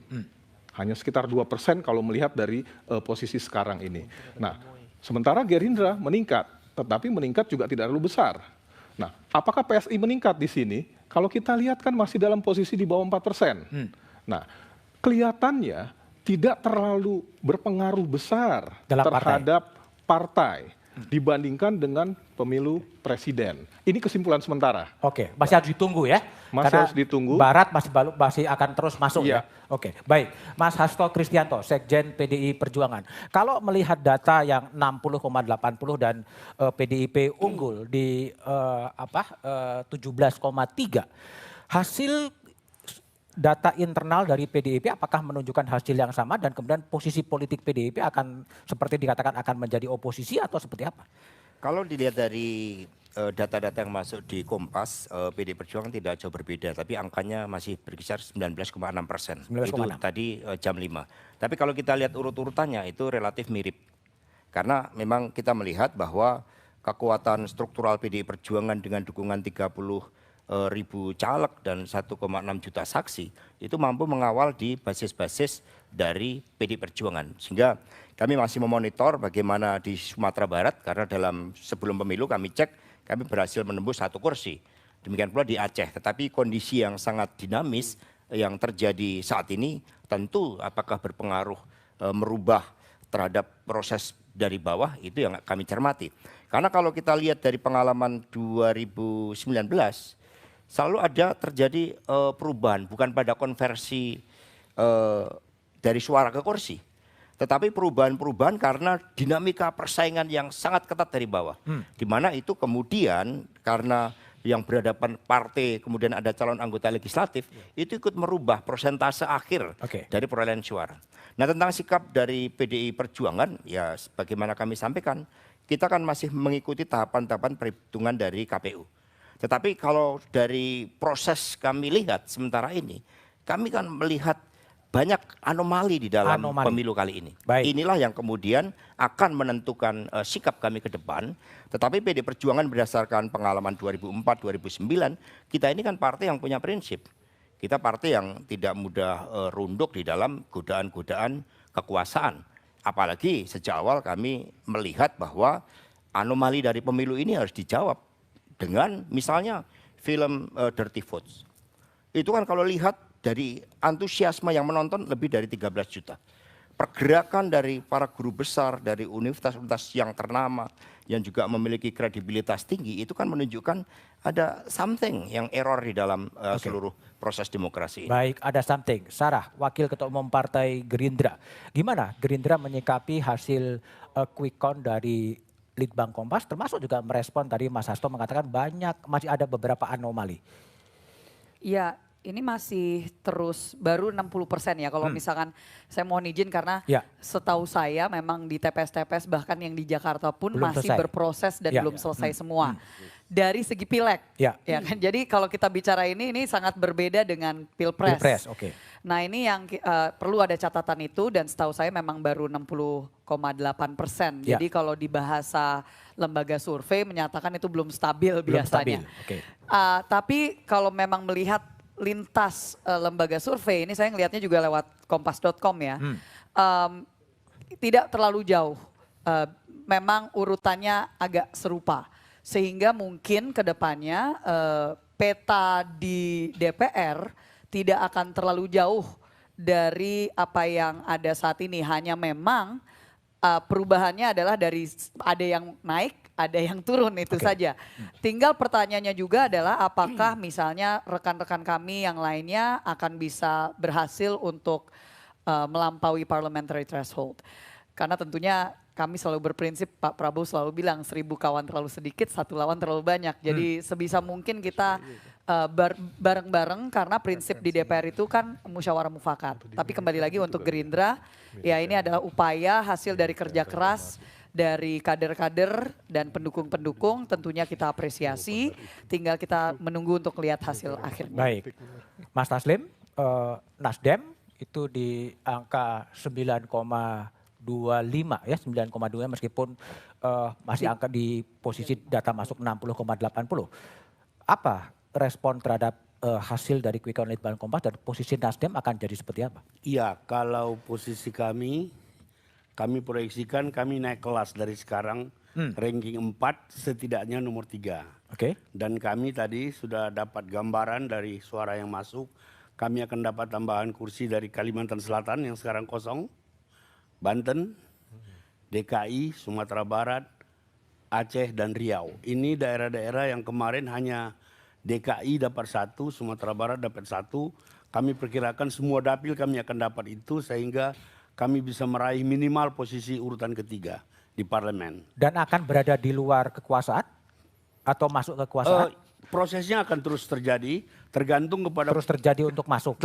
Hanya sekitar 2% kalau melihat dari posisi sekarang ini. Nah, sementara Gerindra meningkat, tetapi meningkat juga tidak terlalu besar. Nah, apakah PSI meningkat di sini? Kalau kita lihat kan masih dalam posisi di bawah 4%. Nah, kelihatannya tidak terlalu berpengaruh besar terhadap partai dibandingkan dengan pemilu presiden. Ini kesimpulan sementara. Oke, masih harus ditunggu ya. Masih harus ditunggu. Barat masih akan terus masuk ya. Oke, baik. Mas Hasto Kristianto, Sekjen PDI Perjuangan. Kalau melihat data yang 60,80 dan PDIP unggul di 17,3, hasil data internal dari PDIP apakah menunjukkan hasil yang sama dan kemudian posisi politik PDIP akan seperti dikatakan akan menjadi oposisi atau seperti apa? Kalau dilihat dari data-data yang masuk di Kompas, PDI Perjuangan tidak jauh berbeda, tapi angkanya masih berkisar 19,6%. Itu tadi jam 5. Tapi kalau kita lihat urut-urutannya itu relatif mirip. Karena memang kita melihat bahwa kekuatan struktural PDI Perjuangan dengan dukungan 30.000 caleg dan 1,6 juta saksi itu mampu mengawal di basis-basis dari PDI Perjuangan. Sehingga kami masih memonitor bagaimana di Sumatera Barat karena sebelum pemilu kami cek kami berhasil menembus 1 kursi. Demikian pula di Aceh. Tetapi kondisi yang sangat dinamis yang terjadi saat ini tentu apakah berpengaruh merubah terhadap proses dari bawah itu yang kami cermati. Karena kalau kita lihat dari pengalaman 2019 selalu ada terjadi perubahan, bukan pada konversi dari suara ke kursi, tetapi perubahan-perubahan karena dinamika persaingan yang sangat ketat dari bawah. Di mana itu kemudian karena yang berhadapan partai, kemudian ada calon anggota legislatif, itu ikut merubah persentase akhir dari perolehan suara. Nah tentang sikap dari PDI Perjuangan, ya sebagaimana kami sampaikan, kita kan masih mengikuti tahapan-tahapan perhitungan dari KPU. Tetapi kalau dari proses kami lihat sementara ini, kami kan melihat banyak anomali di dalam pemilu kali ini. Inilah yang kemudian akan menentukan sikap kami ke depan. Tetapi PDI Perjuangan berdasarkan pengalaman 2004-2009, kita ini kan partai yang punya prinsip. Kita partai yang tidak mudah runduk di dalam godaan-godaan kekuasaan. Apalagi sejak awal kami melihat bahwa anomali dari pemilu ini harus dijawab dengan misalnya film Dirty Votes. Itu kan kalau lihat dari antusiasme yang menonton lebih dari 13 juta. Pergerakan dari para guru besar, dari universitas-universitas yang ternama, yang juga memiliki kredibilitas tinggi, itu kan menunjukkan ada something yang error di dalam seluruh proses demokrasi ini. Baik, ada something. Sarah, Wakil Ketua Umum Partai Gerindra. Gimana Gerindra menyikapi hasil quick count dari Litbang Kompas, termasuk juga merespon tadi Mas Hasto mengatakan masih ada beberapa anomali. Ya, ini masih terus baru 60% ya kalau misalkan saya mohon izin karena setahu saya memang di TPS-TPS bahkan yang di Jakarta pun belum masih berproses dan belum selesai semua. Dari segi pileg ya kan. Jadi kalau kita bicara ini sangat berbeda dengan Pilpres. Nah ini yang perlu ada catatan itu dan setahu saya memang baru 60,8%. Jadi kalau di bahasa lembaga survei menyatakan itu belum stabil biasanya. Tapi kalau memang melihat lintas lembaga survei, ini saya ngelihatnya juga lewat kompas.com ya, tidak terlalu jauh, memang urutannya agak serupa. Sehingga mungkin ke depannya peta di DPR tidak akan terlalu jauh dari apa yang ada saat ini. Hanya memang perubahannya adalah dari ada yang naik, ada yang turun itu saja. Tinggal pertanyaannya juga adalah apakah misalnya rekan-rekan kami yang lainnya akan bisa berhasil untuk melampaui parliamentary threshold. Karena tentunya kami selalu berprinsip, Pak Prabowo selalu bilang 1000 kawan terlalu sedikit, 1 lawan terlalu banyak. Jadi sebisa mungkin kita bareng-bareng karena prinsip di DPR itu kan musyawarah mufakat. Tapi kembali lagi untuk Gerindra, ya ini adalah upaya hasil dari kerja keras dari kader-kader dan pendukung-pendukung, tentunya kita apresiasi, tinggal kita menunggu untuk lihat hasil akhirnya. Baik, Mas Taslim, Nasdem itu di angka 9,25 ya, 9,2 meskipun masih angka di posisi data masuk 60,80. Apa respon terhadap hasil dari quick count Litbang Kompas dan posisi Nasdem akan jadi seperti apa? Iya, kalau posisi kami proyeksikan kami naik kelas dari sekarang ranking 4 setidaknya nomor 3. Oke. Dan kami tadi sudah dapat gambaran dari suara yang masuk. Kami akan dapat tambahan kursi dari Kalimantan Selatan yang sekarang kosong, Banten, DKI, Sumatera Barat, Aceh dan Riau. Ini daerah-daerah yang kemarin hanya DKI dapat 1, Sumatera Barat dapat 1. Kami perkirakan semua dapil kami akan dapat itu sehingga kami bisa meraih minimal posisi urutan ketiga di parlemen. Dan akan berada di luar kekuasaan atau masuk kekuasaan? Prosesnya akan terus terjadi, tergantung kepada Terus terjadi untuk masuk?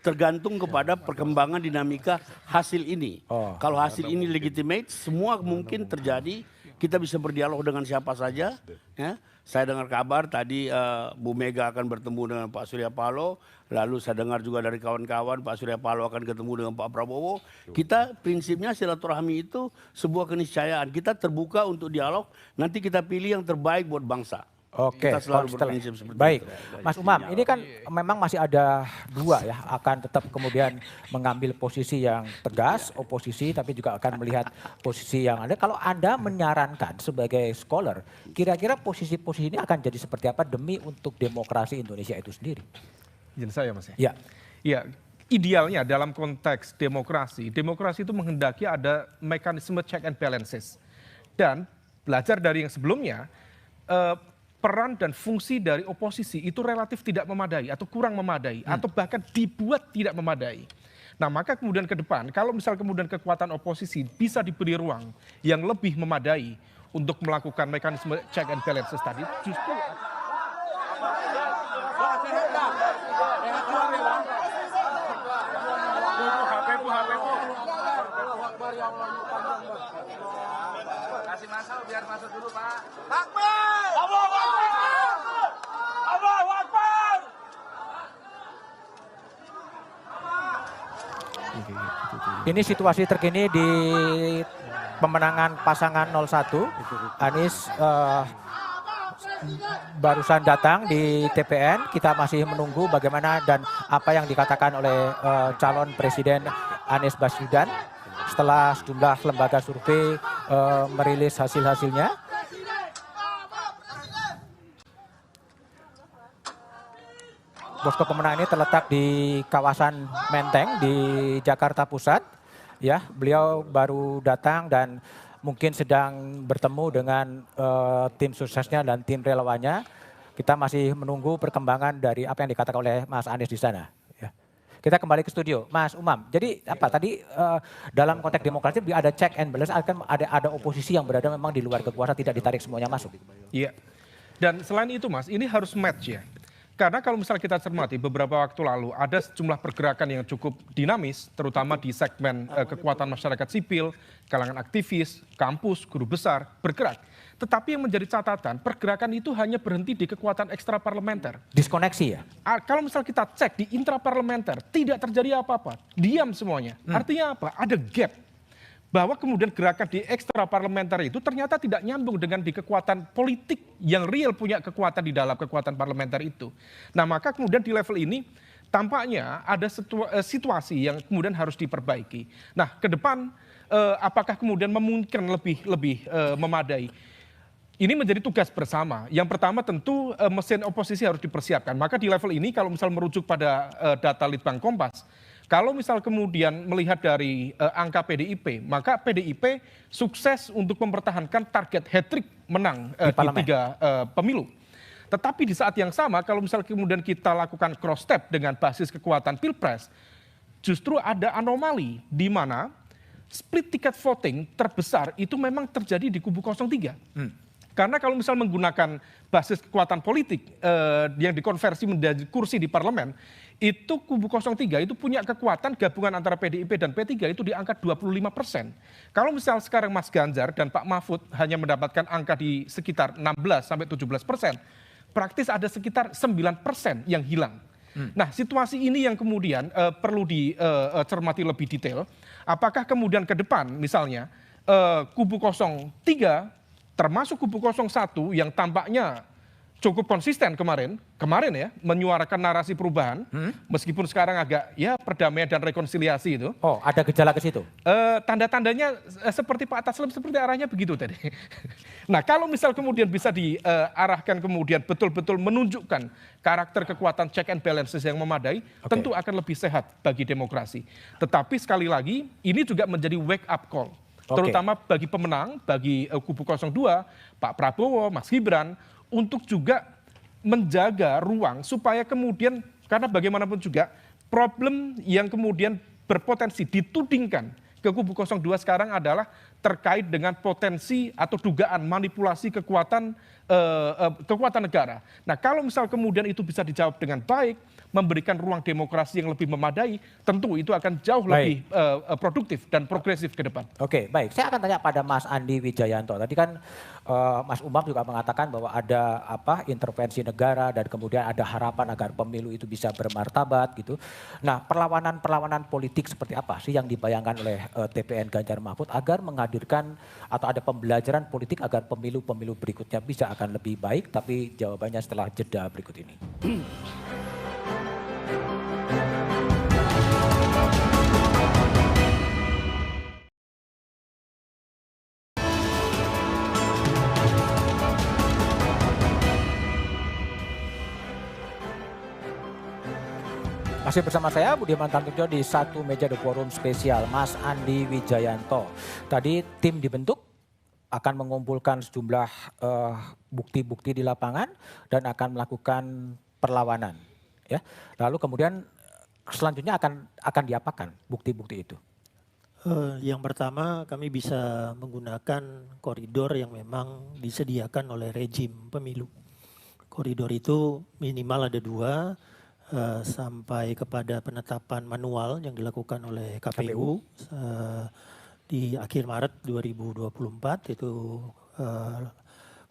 tergantung kepada perkembangan dinamika hasil ini. Kalau hasil ini legitimate, semua mungkin terjadi. Kita bisa berdialog dengan siapa saja. Ya. Saya dengar kabar tadi Bu Mega akan bertemu dengan Pak Surya Paloh. Lalu saya dengar juga dari kawan-kawan Pak Surya Paloh akan ketemu dengan Pak Prabowo. Kita prinsipnya silaturahmi itu sebuah keniscayaan. Kita terbuka untuk dialog. Nanti kita pilih yang terbaik buat bangsa. Oke, Kita selalu berprinsip seperti baik. itu. Mas Umam, ini kan memang masih ada 2 ya, akan tetap kemudian mengambil posisi yang tegas, oposisi, tapi juga akan melihat posisi yang ada. Kalau Anda menyarankan sebagai scholar, kira-kira posisi-posisi ini akan jadi seperti apa demi untuk demokrasi Indonesia itu sendiri? Izin saya Mas Ya. Ya, idealnya dalam konteks demokrasi itu menghendaki ada mekanisme check and balances. Dan belajar dari yang sebelumnya, peran dan fungsi dari oposisi itu relatif tidak memadai atau kurang memadai atau bahkan dibuat tidak memadai. Nah maka kemudian ke depan kalau misal kemudian kekuatan oposisi bisa diberi ruang yang lebih memadai untuk melakukan mekanisme check and balances tadi justru kasih masuk biar masuk dulu Pak. Takbir! Allahu Akbar! Allahu Akbar! Ini situasi terkini di pemenangan pasangan 01. Anies barusan datang di TPN. Kita masih menunggu bagaimana dan apa yang dikatakan oleh calon presiden Anies Baswedan setelah sejumlah lembaga survei merilis hasil-hasilnya. Posko pemenang ini terletak di kawasan Menteng di Jakarta Pusat. Ya, beliau baru datang dan mungkin sedang bertemu dengan tim suksesnya dan tim relawannya. Kita masih menunggu perkembangan dari apa yang dikatakan oleh Mas Anies di sana. Ya. Kita kembali ke studio, Mas Umam. Jadi apa tadi dalam konteks demokrasi ada check and balance, akan ada oposisi yang berada memang di luar kekuasaan, tidak ditarik semuanya masuk. Iya. Dan selain itu Mas, ini harus match ya. Karena kalau misalnya kita cermati beberapa waktu lalu ada sejumlah pergerakan yang cukup dinamis, terutama di segmen kekuatan masyarakat sipil, kalangan aktivis, kampus, guru besar bergerak. Tetapi yang menjadi catatan, pergerakan itu hanya berhenti di kekuatan ekstraparlementer. Diskoneksi ya? Kalau misal kita cek di intraparlementer, tidak terjadi apa-apa, diam semuanya. Artinya apa? Ada gap. Bahwa kemudian gerakan di ekstraparlementer itu ternyata tidak nyambung dengan di kekuatan politik yang real punya kekuatan di dalam kekuatan parlementer itu. Nah maka kemudian di level ini tampaknya ada situasi yang kemudian harus diperbaiki. Nah ke depan apakah kemudian memungkinkan lebih memadai? Ini menjadi tugas bersama. Yang pertama tentu mesin oposisi harus dipersiapkan. Maka di level ini kalau misal merujuk pada data Litbang Kompas, kalau misal kemudian melihat dari angka PDIP, maka PDIP sukses untuk mempertahankan target hat-trick menang Di di parlemen. 3 pemilu. Tetapi di saat yang sama kalau misalnya kemudian kita lakukan cross step dengan basis kekuatan pilpres, justru ada anomali di mana split ticket voting terbesar itu memang terjadi di kubu 03. Karena kalau misal menggunakan basis kekuatan politik yang dikonversi menjadi kursi di parlemen, itu kubu 03 itu punya kekuatan gabungan antara PDIP dan P3 itu di angka 25%. Kalau misal sekarang Mas Ganjar dan Pak Mahfud hanya mendapatkan angka di sekitar 16-17%, praktis ada sekitar 9% yang hilang. Nah, situasi ini yang kemudian perlu dicermati lebih detail. Apakah kemudian ke depan misalnya kubu 03 termasuk kubu 01 yang tampaknya cukup konsisten kemarin ya menyuarakan narasi perubahan meskipun sekarang agak ya perdamaian dan rekonsiliasi itu. Oh, ada gejala ke situ? Tanda-tandanya seperti Pak Taslim seperti arahnya begitu tadi. Nah, kalau misal kemudian bisa diarahkan kemudian betul-betul menunjukkan karakter kekuatan check and balances yang memadai, tentu akan lebih sehat bagi demokrasi. Tetapi sekali lagi ini juga menjadi wake up call. Terutama bagi pemenang, bagi kubu 02, Pak Prabowo, Mas Gibran, untuk juga menjaga ruang supaya kemudian, karena bagaimanapun juga, problem yang kemudian berpotensi ditudingkan ke kubu 02 sekarang adalah terkait dengan potensi atau dugaan manipulasi kekuatan negara. Nah, kalau misal kemudian itu bisa dijawab dengan baik, memberikan ruang demokrasi yang lebih memadai, tentu itu akan jauh lebih produktif dan progresif ke depan. Oke, baik. Saya akan tanya pada Mas Andi Wijayanto. Tadi kan Mas Umam juga mengatakan bahwa ada intervensi negara dan kemudian ada harapan agar pemilu itu bisa bermartabat gitu. Nah, perlawanan politik seperti apa sih yang dibayangkan oleh TPN Ganjar Mahfud agar menghadirkan atau ada pembelajaran politik agar pemilu-pemilu berikutnya bisa akan lebih baik, tapi jawabannya setelah jeda berikut ini. Masih bersama saya Budiman Tantojo di satu meja The Forum spesial Mas Andi Wijayanto. Tadi tim dibentuk akan mengumpulkan sejumlah bukti-bukti di lapangan dan akan melakukan perlawanan. Ya, lalu kemudian selanjutnya akan diapakan bukti-bukti itu? Yang pertama kami bisa menggunakan koridor yang memang disediakan oleh rejim pemilu. Koridor itu minimal ada 2. Sampai kepada penetapan manual yang dilakukan oleh KPU di akhir Maret 2024 itu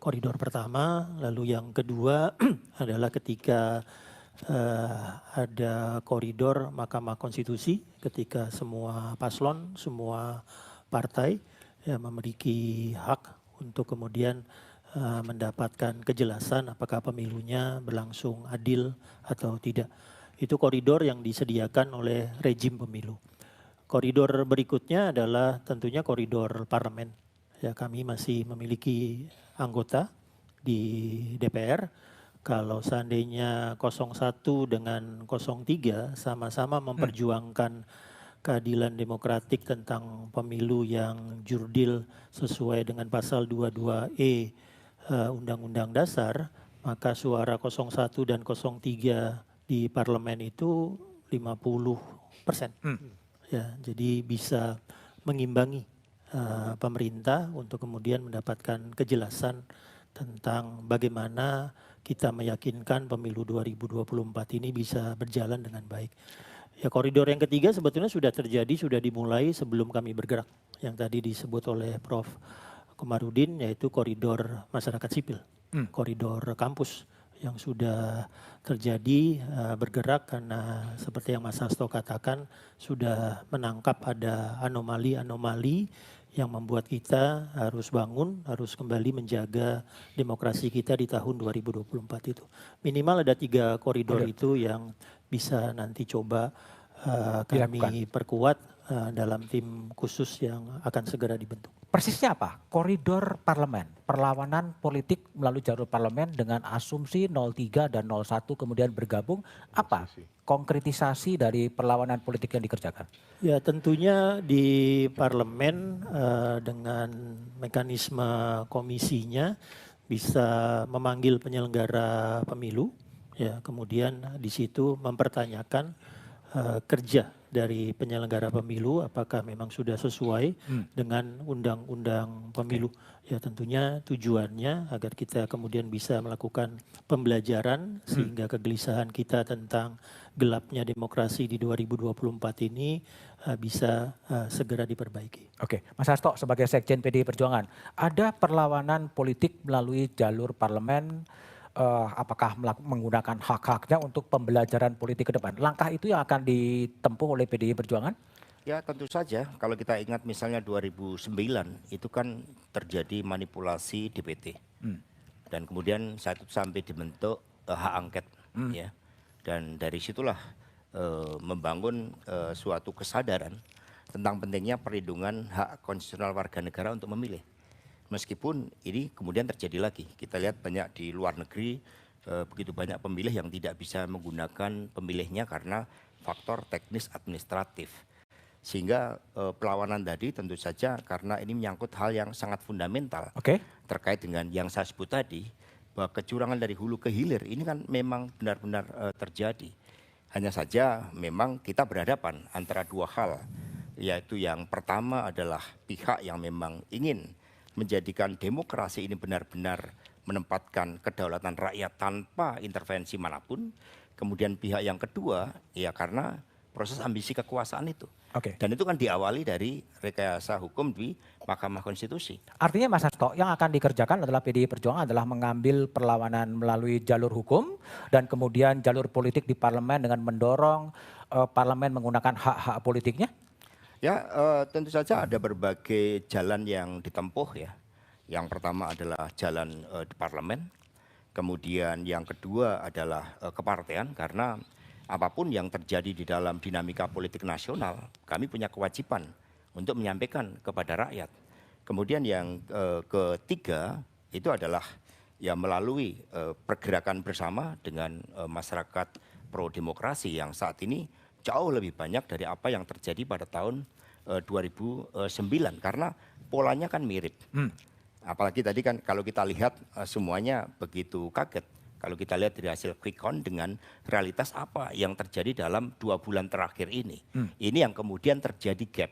koridor pertama. Lalu yang kedua adalah ketika ada koridor Mahkamah Konstitusi ketika semua paslon, semua partai memiliki hak untuk kemudian mendapatkan kejelasan apakah pemilunya berlangsung adil atau tidak. Itu koridor yang disediakan oleh rejim pemilu. Koridor berikutnya adalah tentunya koridor parlemen. Ya, kami masih memiliki anggota di DPR. Kalau seandainya 01 dengan 03 sama-sama memperjuangkan keadilan demokratik tentang pemilu yang jurdil sesuai dengan pasal 22E Undang-Undang Dasar, maka suara 01 dan 03 di parlemen itu 50%. Ya, jadi bisa mengimbangi pemerintah untuk kemudian mendapatkan kejelasan tentang bagaimana kita meyakinkan pemilu 2024 ini bisa berjalan dengan baik. Ya, koridor yang ketiga sebetulnya sudah terjadi, sudah dimulai sebelum kami bergerak. Yang tadi disebut oleh Prof. Komarudin, yaitu koridor masyarakat sipil, koridor kampus yang sudah terjadi bergerak karena seperti yang Mas Hasto katakan sudah menangkap ada anomali-anomali yang membuat kita harus bangun, harus kembali menjaga demokrasi kita di tahun 2024 itu. Minimal ada 3 koridor itu yang bisa nanti coba kami perkuat dalam tim khusus yang akan segera dibentuk. Persisnya apa? Koridor parlemen, perlawanan politik melalui jalur parlemen dengan asumsi 03 dan 01 kemudian bergabung, apa konkretisasi dari perlawanan politik yang dikerjakan? Ya tentunya di parlemen dengan mekanisme komisinya bisa memanggil penyelenggara pemilu, ya kemudian di situ mempertanyakan kerja dari penyelenggara pemilu apakah memang sudah sesuai dengan undang-undang pemilu. Ya tentunya tujuannya agar kita kemudian bisa melakukan pembelajaran sehingga kegelisahan kita tentang gelapnya demokrasi di 2024 ini bisa segera diperbaiki. Oke, Mas Hasto sebagai Sekjen PDI Perjuangan, ada perlawanan politik melalui jalur parlemen, apakah menggunakan hak-haknya untuk pembelajaran politik ke depan? Langkah itu yang akan ditempuh oleh PDI Perjuangan? Ya tentu saja, kalau kita ingat misalnya 2009 itu kan terjadi manipulasi DPT. Dan kemudian saat itu sampai dibentuk hak angket. Ya. Dan dari situlah membangun suatu kesadaran tentang pentingnya perlindungan hak konstitusional warga negara untuk memilih. Meskipun ini kemudian terjadi lagi, kita lihat banyak di luar negeri, begitu banyak pemilih yang tidak bisa menggunakan pemilihnya karena faktor teknis administratif. Sehingga perlawanan tadi tentu saja karena ini menyangkut hal yang sangat fundamental terkait dengan yang saya sebut tadi, bahwa kecurangan dari hulu ke hilir ini kan memang benar-benar terjadi. Hanya saja memang kita berhadapan antara dua hal, yaitu yang pertama adalah pihak yang memang ingin menjadikan demokrasi ini benar-benar menempatkan kedaulatan rakyat tanpa intervensi manapun. Kemudian pihak yang kedua, ya karena proses ambisi kekuasaan itu. Dan itu kan diawali dari rekayasa hukum di Mahkamah Konstitusi. Artinya Mas Hasto, yang akan dikerjakan adalah PDI Perjuangan adalah mengambil perlawanan melalui jalur hukum dan kemudian jalur politik di parlemen dengan mendorong parlemen menggunakan hak-hak politiknya? Ya tentu saja ada berbagai jalan yang ditempuh ya. Yang pertama adalah jalan di parlemen, kemudian yang kedua adalah kepartean karena apapun yang terjadi di dalam dinamika politik nasional, kami punya kewajiban untuk menyampaikan kepada rakyat. Kemudian yang ketiga itu adalah ya melalui pergerakan bersama dengan masyarakat pro demokrasi yang saat ini jauh lebih banyak dari apa yang terjadi pada tahun 2009 karena polanya kan mirip. Apalagi tadi kan kalau kita lihat semuanya begitu kaget. Kalau kita lihat dari hasil quick count dengan realitas apa yang terjadi dalam 2 bulan terakhir ini. Ini yang kemudian terjadi gap.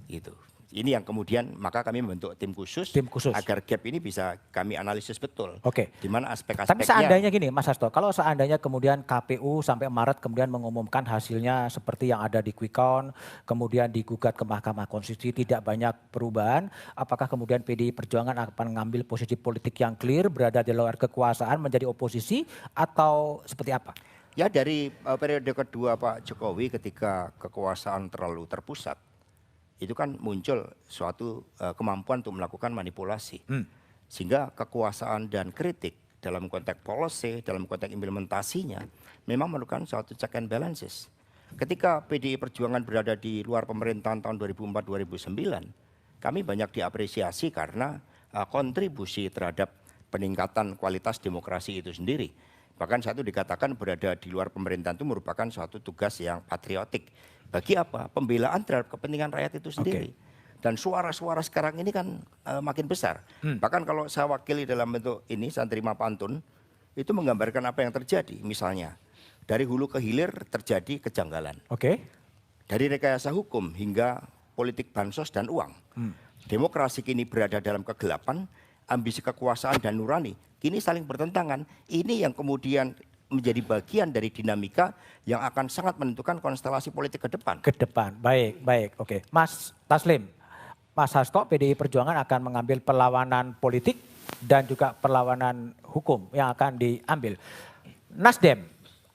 Gitu. Ini yang kemudian maka kami membentuk tim khusus agar gap ini bisa kami analisis betul. Di mana aspek-aspeknya. Tapi seandainya gini Mas Hasto, kalau seandainya kemudian KPU sampai Maret kemudian mengumumkan hasilnya seperti yang ada di quick count, kemudian digugat ke Mahkamah Konstitusi tidak banyak perubahan, apakah kemudian PDI Perjuangan akan mengambil posisi politik yang clear, berada di luar kekuasaan menjadi oposisi atau seperti apa? Ya dari periode kedua Pak Jokowi ketika kekuasaan terlalu terpusat, itu kan muncul suatu kemampuan untuk melakukan manipulasi. Sehingga kekuasaan dan kritik dalam konteks policy, dalam konteks implementasinya memang memerlukan suatu check and balances. Ketika PDI Perjuangan berada di luar pemerintahan tahun 2004-2009, kami banyak diapresiasi karena kontribusi terhadap peningkatan kualitas demokrasi itu sendiri. Bahkan satu dikatakan berada di luar pemerintahan itu merupakan suatu tugas yang patriotik. Bagi apa? Pembelaan terhadap kepentingan rakyat itu sendiri. Dan suara-suara sekarang ini kan makin besar. Bahkan kalau saya wakili dalam bentuk ini, saya terima pantun, itu menggambarkan apa yang terjadi. Misalnya, dari hulu ke hilir terjadi kejanggalan. Dari rekayasa hukum hingga politik bansos dan uang. Demokrasi kini berada dalam kegelapan, ambisi kekuasaan dan nurani kini saling bertentangan. Ini yang kemudian menjadi bagian dari dinamika yang akan sangat menentukan konstelasi politik ke depan. Baik, oke. Mas Taslim, Mas Hasto, PDI Perjuangan akan mengambil perlawanan politik dan juga perlawanan hukum yang akan diambil. Nasdem,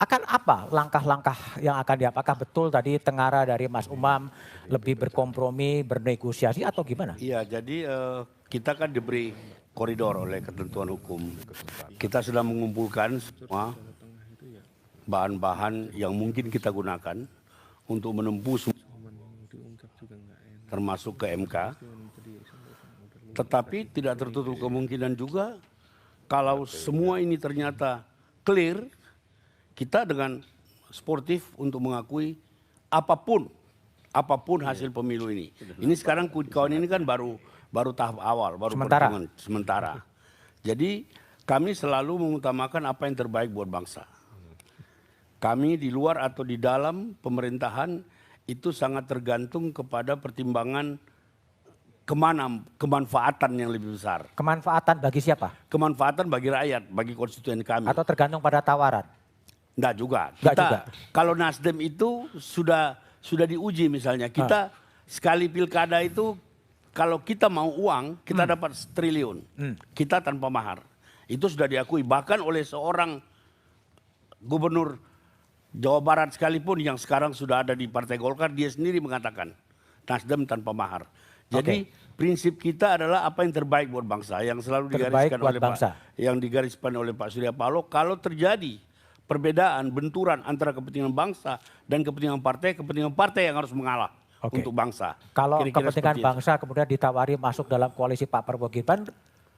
akan apa langkah-langkah yang akan diambil? Apakah betul tadi tengara dari Mas Umam lebih berkompromi, bernegosiasi atau gimana? Iya, jadi kita kan diberi koridor oleh ketentuan hukum. Kita sudah mengumpulkan semua bahan-bahan yang mungkin kita gunakan untuk menempuh termasuk ke MK. Tetapi tidak tertutup kemungkinan juga kalau semua ini ternyata clear, kita dengan sportif untuk mengakui apapun hasil pemilu ini. Ini sekarang quick count ini kan baru tahap awal, baru perhitungan sementara. Jadi kami selalu mengutamakan apa yang terbaik buat bangsa. Kami di luar atau di dalam pemerintahan itu sangat tergantung kepada pertimbangan kemanfaatan yang lebih besar. Kemanfaatan bagi siapa? Kemanfaatan bagi rakyat, bagi konstituen kami. Atau tergantung pada tawaran? Enggak juga. Enggak juga. Kalau Nasdem itu sudah diuji misalnya. Kita sekali pilkada itu kalau kita mau uang, kita dapat triliun. Kita tanpa mahar. Itu sudah diakui bahkan oleh seorang gubernur Jawa Barat sekalipun yang sekarang sudah ada di Partai Golkar, dia sendiri mengatakan Nasdem tanpa mahar. Jadi prinsip kita adalah apa yang terbaik buat bangsa, yang selalu digariskan oleh Pak Surya Paloh. Kalau terjadi perbedaan, benturan antara kepentingan bangsa dan kepentingan partai yang harus mengalah untuk bangsa. Kalau Kira-kira kepentingan bangsa kemudian ditawari masuk dalam koalisi Pak Prabowo Gibran,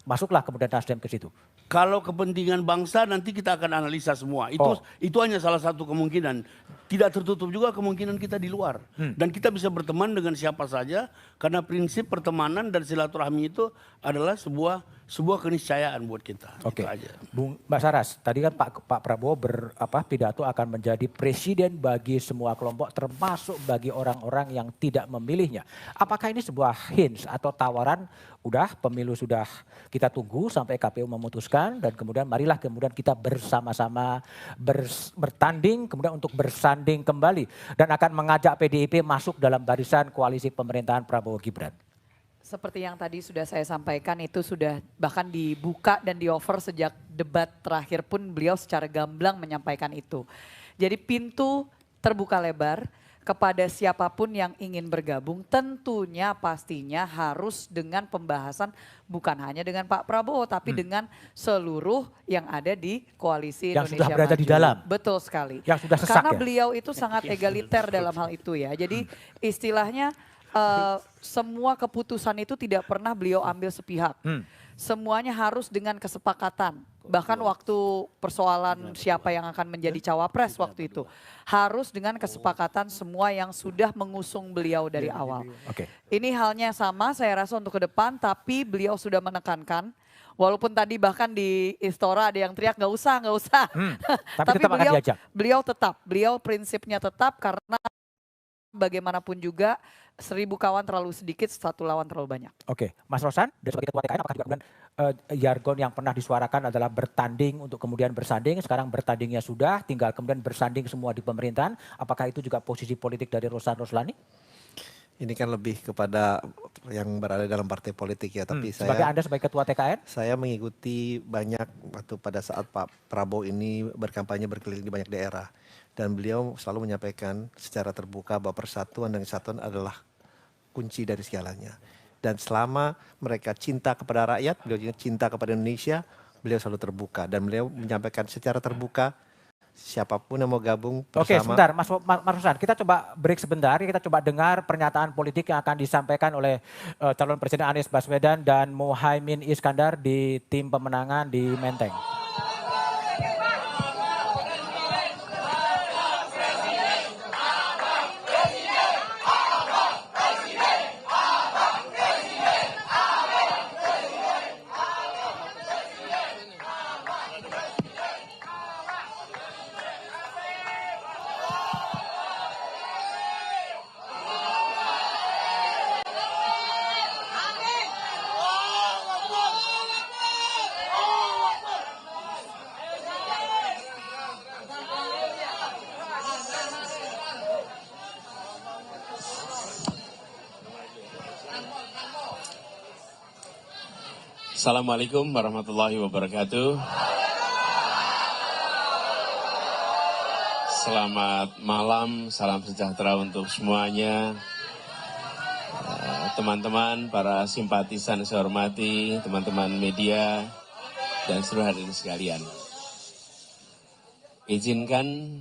masuklah kemudian Nasdem ke situ. Kalau kepentingan bangsa nanti kita akan analisa semua. Itu hanya salah satu kemungkinan. Tidak tertutup juga kemungkinan kita di luar. Dan kita bisa berteman dengan siapa saja karena prinsip pertemanan dan silaturahmi itu adalah sebuah keniscayaan buat kita. Oke. Itu aja. Mbak Saras, tadi kan Pak Prabowo pidato akan menjadi presiden bagi semua kelompok termasuk bagi orang-orang yang tidak memilihnya. Apakah ini sebuah hints atau tawaran udah pemilu sudah kita tunggu sampai KPU memutuskan dan kemudian marilah kemudian kita bersama-sama bertanding kemudian untuk bersanding kembali dan akan mengajak PDIP masuk dalam barisan koalisi pemerintahan Prabowo Gibran. Seperti yang tadi sudah saya sampaikan itu sudah bahkan dibuka dan di-offer sejak debat terakhir pun beliau secara gamblang menyampaikan itu. Jadi pintu terbuka lebar kepada siapapun yang ingin bergabung tentunya pastinya harus dengan pembahasan bukan hanya dengan Pak Prabowo tapi dengan seluruh yang ada di koalisi yang Indonesia sudah berada Maju. di dalam. Betul sekali. Yang sudah sesak Karena ya? beliau itu sangat egaliter dalam hal itu ya. Jadi istilahnya semua keputusan itu tidak pernah beliau ambil sepihak. Semuanya harus dengan kesepakatan. Bahkan waktu persoalan siapa yang akan menjadi cawapres waktu itu. Harus dengan kesepakatan semua yang sudah mengusung beliau dari awal. Ini halnya sama saya rasa untuk ke depan tapi beliau sudah menekankan. Walaupun tadi bahkan di Istora ada yang teriak nggak usah. Tapi beliau prinsipnya tetap karena bagaimanapun juga 1000 kawan terlalu sedikit, 1 lawan terlalu banyak. Oke, Mas Rosan, dari sebagai ketua TKN, apakah juga kemudian jargon yang pernah disuarakan adalah bertanding untuk kemudian bersanding, sekarang bertandingnya sudah, tinggal kemudian bersanding semua di pemerintahan, apakah itu juga posisi politik dari Rosan Roslani? Ini kan lebih kepada yang berada dalam partai politik ya, tapi sebagai Anda sebagai ketua TKN? Saya mengikuti banyak waktu pada saat Pak Prabowo ini berkampanye berkeliling di banyak daerah. Dan beliau selalu menyampaikan secara terbuka bahwa persatuan dan kesatuan adalah kunci dari segalanya. Dan selama mereka cinta kepada rakyat, beliau juga cinta kepada Indonesia, beliau selalu terbuka. Dan beliau menyampaikan secara terbuka, siapapun yang mau gabung bersama. Oke, sebentar Mas Rosan, kita coba break sebentar, kita coba dengar pernyataan politik yang akan disampaikan oleh calon Presiden Anies Baswedan dan Muhaimin Iskandar di tim pemenangan di Menteng. Assalamualaikum warahmatullahi wabarakatuh. Selamat malam, salam sejahtera untuk semuanya. Teman-teman, para simpatisan saya hormati, teman-teman media, dan seluruh hadirin sekalian. Izinkan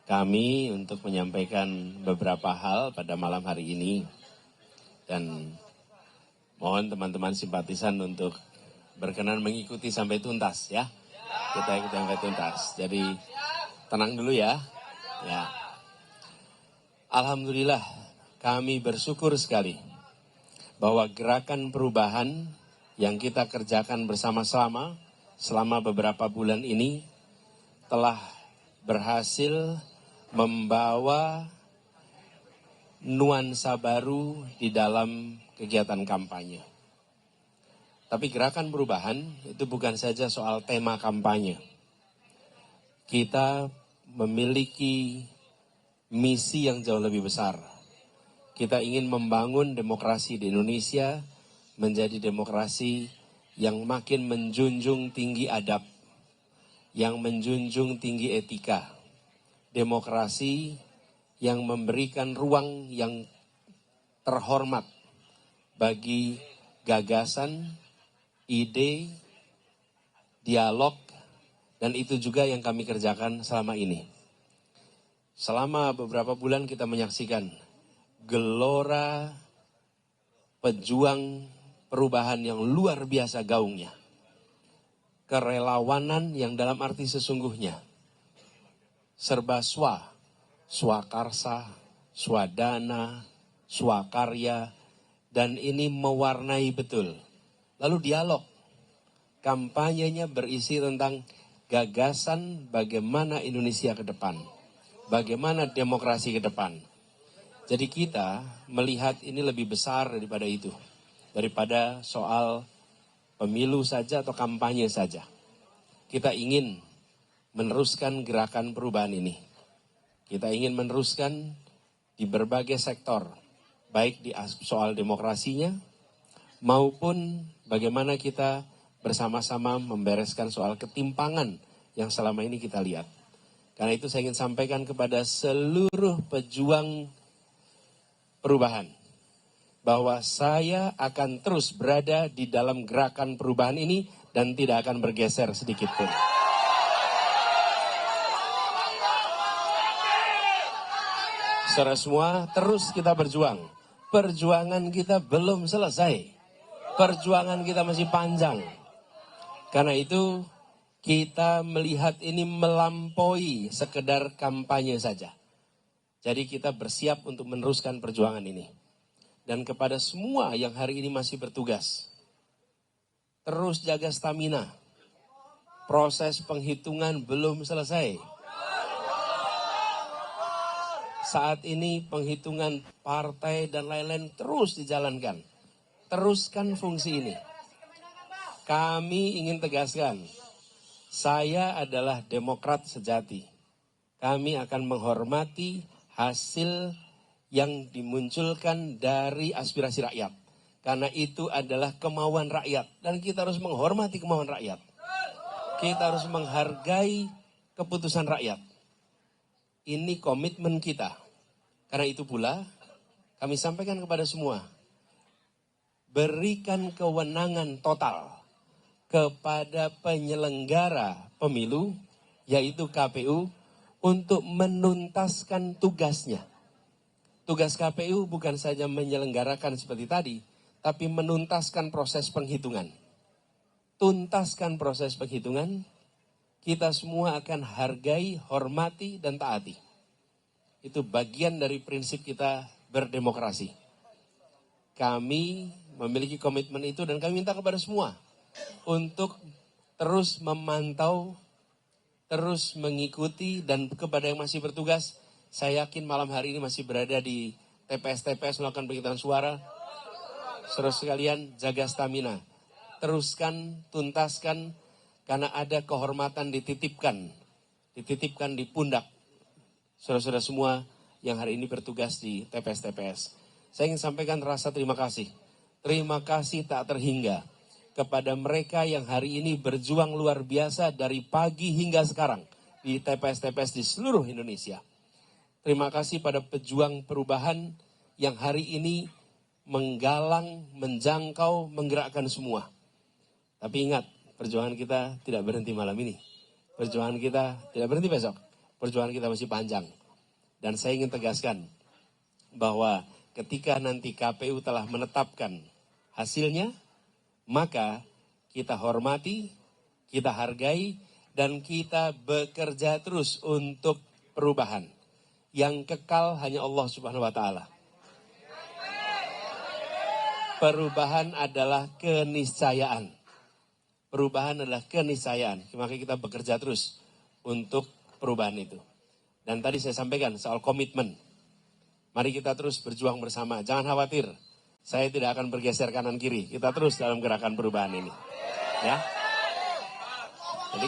kami untuk menyampaikan beberapa hal pada malam hari ini. Dan mohon teman-teman simpatisan untuk berkenan mengikuti sampai tuntas ya. Kita ikuti sampai tuntas. Jadi tenang dulu ya. Ya. Alhamdulillah kami bersyukur sekali bahwa gerakan perubahan yang kita kerjakan bersama-sama selama beberapa bulan ini telah berhasil membawa nuansa baru di dalam kegiatan kampanye. Tapi gerakan perubahan itu bukan saja soal tema kampanye. Kita memiliki misi yang jauh lebih besar. Kita ingin membangun demokrasi di Indonesia menjadi demokrasi yang makin menjunjung tinggi adab, yang menjunjung tinggi etika. Demokrasi yang memberikan ruang yang terhormat bagi gagasan, ide, dialog, dan itu juga yang kami kerjakan selama ini. Selama beberapa bulan kita menyaksikan gelora pejuang perubahan yang luar biasa gaungnya. Kerelawanan yang dalam arti sesungguhnya. Serba swakarsa, swadana, swakarya, dan ini mewarnai betul. Lalu dialog, kampanyenya berisi tentang gagasan bagaimana Indonesia ke depan, bagaimana demokrasi ke depan. Jadi kita melihat ini lebih besar daripada itu, daripada soal pemilu saja atau kampanye saja. Kita ingin meneruskan gerakan perubahan ini. Kita ingin meneruskan di berbagai sektor, baik di soal demokrasinya, maupun bagaimana kita bersama-sama membereskan soal ketimpangan yang selama ini kita lihat. Karena itu saya ingin sampaikan kepada seluruh pejuang perubahan, bahwa saya akan terus berada di dalam gerakan perubahan ini dan tidak akan bergeser sedikit pun. Saudara semua, terus kita berjuang. Perjuangan kita belum selesai. Perjuangan kita masih panjang. Karena itu kita melihat ini melampaui sekedar kampanye saja. Jadi kita bersiap untuk meneruskan perjuangan ini. Dan kepada semua yang hari ini masih bertugas, terus jaga stamina. Proses penghitungan belum selesai. Saat ini penghitungan partai dan lain-lain terus dijalankan. Teruskan fungsi ini. Kami ingin tegaskan, saya adalah demokrat sejati. Kami akan menghormati hasil yang dimunculkan dari aspirasi rakyat. Karena itu adalah kemauan rakyat. Dan kita harus menghormati kemauan rakyat. Kita harus menghargai keputusan rakyat. Ini komitmen kita. Karena itu pula kami sampaikan kepada semua. Berikan kewenangan total kepada penyelenggara pemilu, yaitu KPU, untuk menuntaskan tugasnya. Tugas KPU bukan saja menyelenggarakan seperti tadi, tapi menuntaskan proses penghitungan. Tuntaskan proses penghitungan, kita semua akan hargai, hormati, dan taati. Itu bagian dari prinsip kita berdemokrasi. Kami memiliki komitmen itu dan kami minta kepada semua untuk terus memantau, terus mengikuti, dan kepada yang masih bertugas, saya yakin malam hari ini masih berada di TPS-TPS melakukan penghitungan suara. Saudara sekalian, jaga stamina. Teruskan, tuntaskan, karena ada kehormatan dititipkan di pundak saudara-saudara semua yang hari ini bertugas di TPS-TPS. Saya ingin sampaikan rasa terima kasih. Terima kasih tak terhingga kepada mereka yang hari ini berjuang luar biasa dari pagi hingga sekarang di TPS-TPS di seluruh Indonesia. Terima kasih pada pejuang perubahan yang hari ini menggalang, menjangkau, menggerakkan semua. Tapi ingat, perjuangan kita tidak berhenti malam ini. Perjuangan kita tidak berhenti besok. Perjuangan kita masih panjang. Dan saya ingin tegaskan bahwa ketika nanti KPU telah menetapkan hasilnya, maka kita hormati, kita hargai, dan kita bekerja terus untuk perubahan. Yang kekal hanya Allah Subhanahu wa Ta'ala. Perubahan adalah keniscayaan. Perubahan adalah keniscayaan. Maka kita bekerja terus untuk perubahan itu. Dan tadi saya sampaikan soal komitmen. Mari kita terus berjuang bersama. Jangan khawatir. Saya tidak akan bergeser kanan kiri. Kita terus dalam gerakan perubahan ini. Ya. Jadi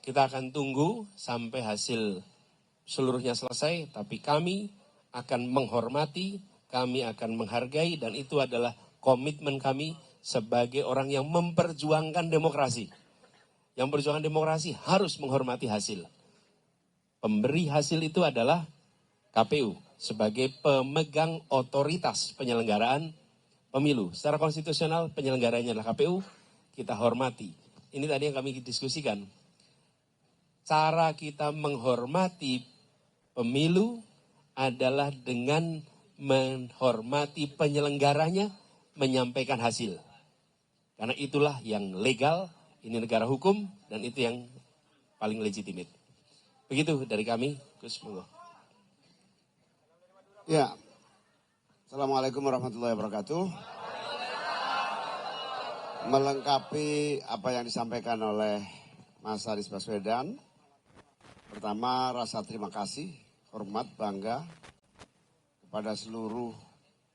kita akan tunggu sampai hasil seluruhnya selesai. Tapi kami akan menghormati, kami akan menghargai, dan itu adalah komitmen kami sebagai orang yang memperjuangkan demokrasi. Yang perjuangan demokrasi harus menghormati hasil. Pemberi hasil itu adalah KPU sebagai pemegang otoritas penyelenggaraan pemilu. Secara konstitusional penyelenggaranya adalah KPU, kita hormati. Ini tadi yang kami diskusikan. Cara kita menghormati pemilu adalah dengan menghormati penyelenggaranya menyampaikan hasil. Karena itulah yang legal, ini negara hukum, dan itu yang paling legitimate. Begitu dari kami, Gus Monggo. Ya, Assalamualaikum warahmatullahi wabarakatuh. Melengkapi apa yang disampaikan oleh Mas Anies Baswedan, pertama rasa terima kasih, hormat, bangga kepada seluruh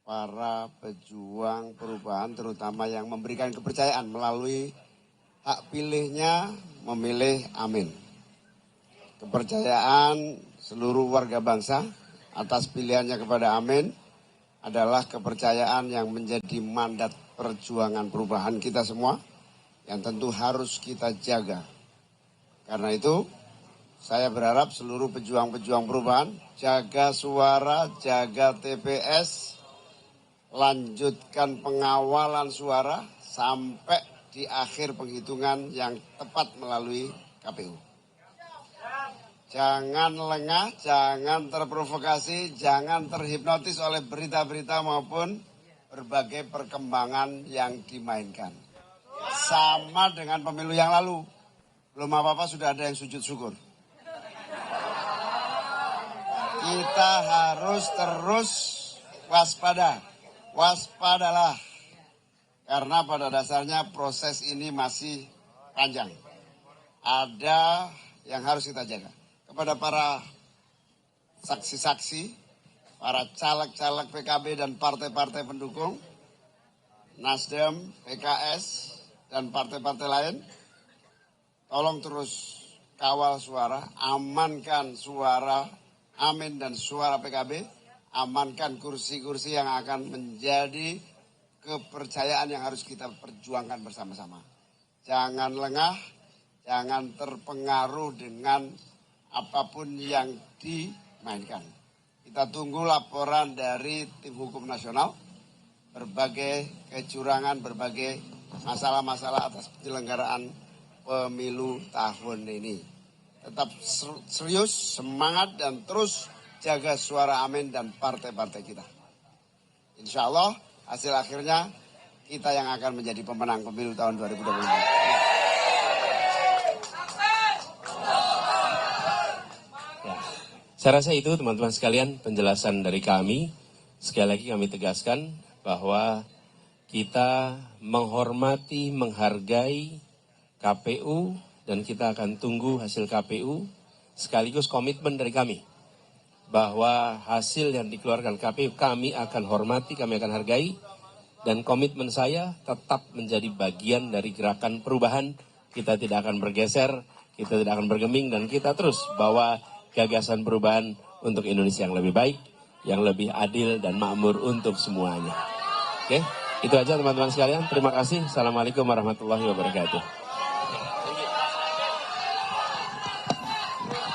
para pejuang perubahan, terutama yang memberikan kepercayaan melalui hak pilihnya memilih Amin. Kepercayaan seluruh warga bangsa atas pilihannya kepada Amin adalah kepercayaan yang menjadi mandat perjuangan perubahan kita semua yang tentu harus kita jaga. Karena itu saya berharap seluruh pejuang-pejuang perubahan jaga suara, jaga TPS, lanjutkan pengawalan suara sampai di akhir penghitungan yang tepat melalui KPU. Jangan lengah, jangan terprovokasi, jangan terhipnotis oleh berita-berita maupun berbagai perkembangan yang dimainkan. Sama dengan pemilu yang lalu, belum apa-apa sudah ada yang sujud syukur. Kita harus terus waspada, waspadalah. Karena pada dasarnya proses ini masih panjang. Ada yang harus kita jaga. Kepada para saksi-saksi, para caleg-caleg PKB dan partai-partai pendukung, Nasdem, PKS, dan partai-partai lain, tolong terus kawal suara, amankan suara Amin dan suara PKB, amankan kursi-kursi yang akan menjadi kepercayaan yang harus kita perjuangkan bersama-sama. Jangan lengah, jangan terpengaruh dengan apapun yang dimainkan. Kita tunggu laporan dari tim hukum nasional, berbagai kecurangan, berbagai masalah-masalah atas penyelenggaraan pemilu tahun ini. Tetap serius, semangat, dan terus jaga suara Amin dan partai-partai kita. Insya Allah hasil akhirnya kita yang akan menjadi pemenang pemilu tahun 2024. Saya rasa itu teman-teman sekalian penjelasan dari kami. Sekali lagi kami tegaskan bahwa kita menghormati, menghargai KPU dan kita akan tunggu hasil KPU. Sekaligus komitmen dari kami bahwa hasil yang dikeluarkan KPU kami akan hormati, kami akan hargai. Dan komitmen saya tetap menjadi bagian dari gerakan perubahan. Kita tidak akan bergeser, kita tidak akan bergeming, dan kita terus bawa gagasan perubahan untuk Indonesia yang lebih baik, yang lebih adil dan makmur untuk semuanya. Oke, itu aja teman-teman sekalian. Terima kasih. Assalamualaikum warahmatullahi wabarakatuh.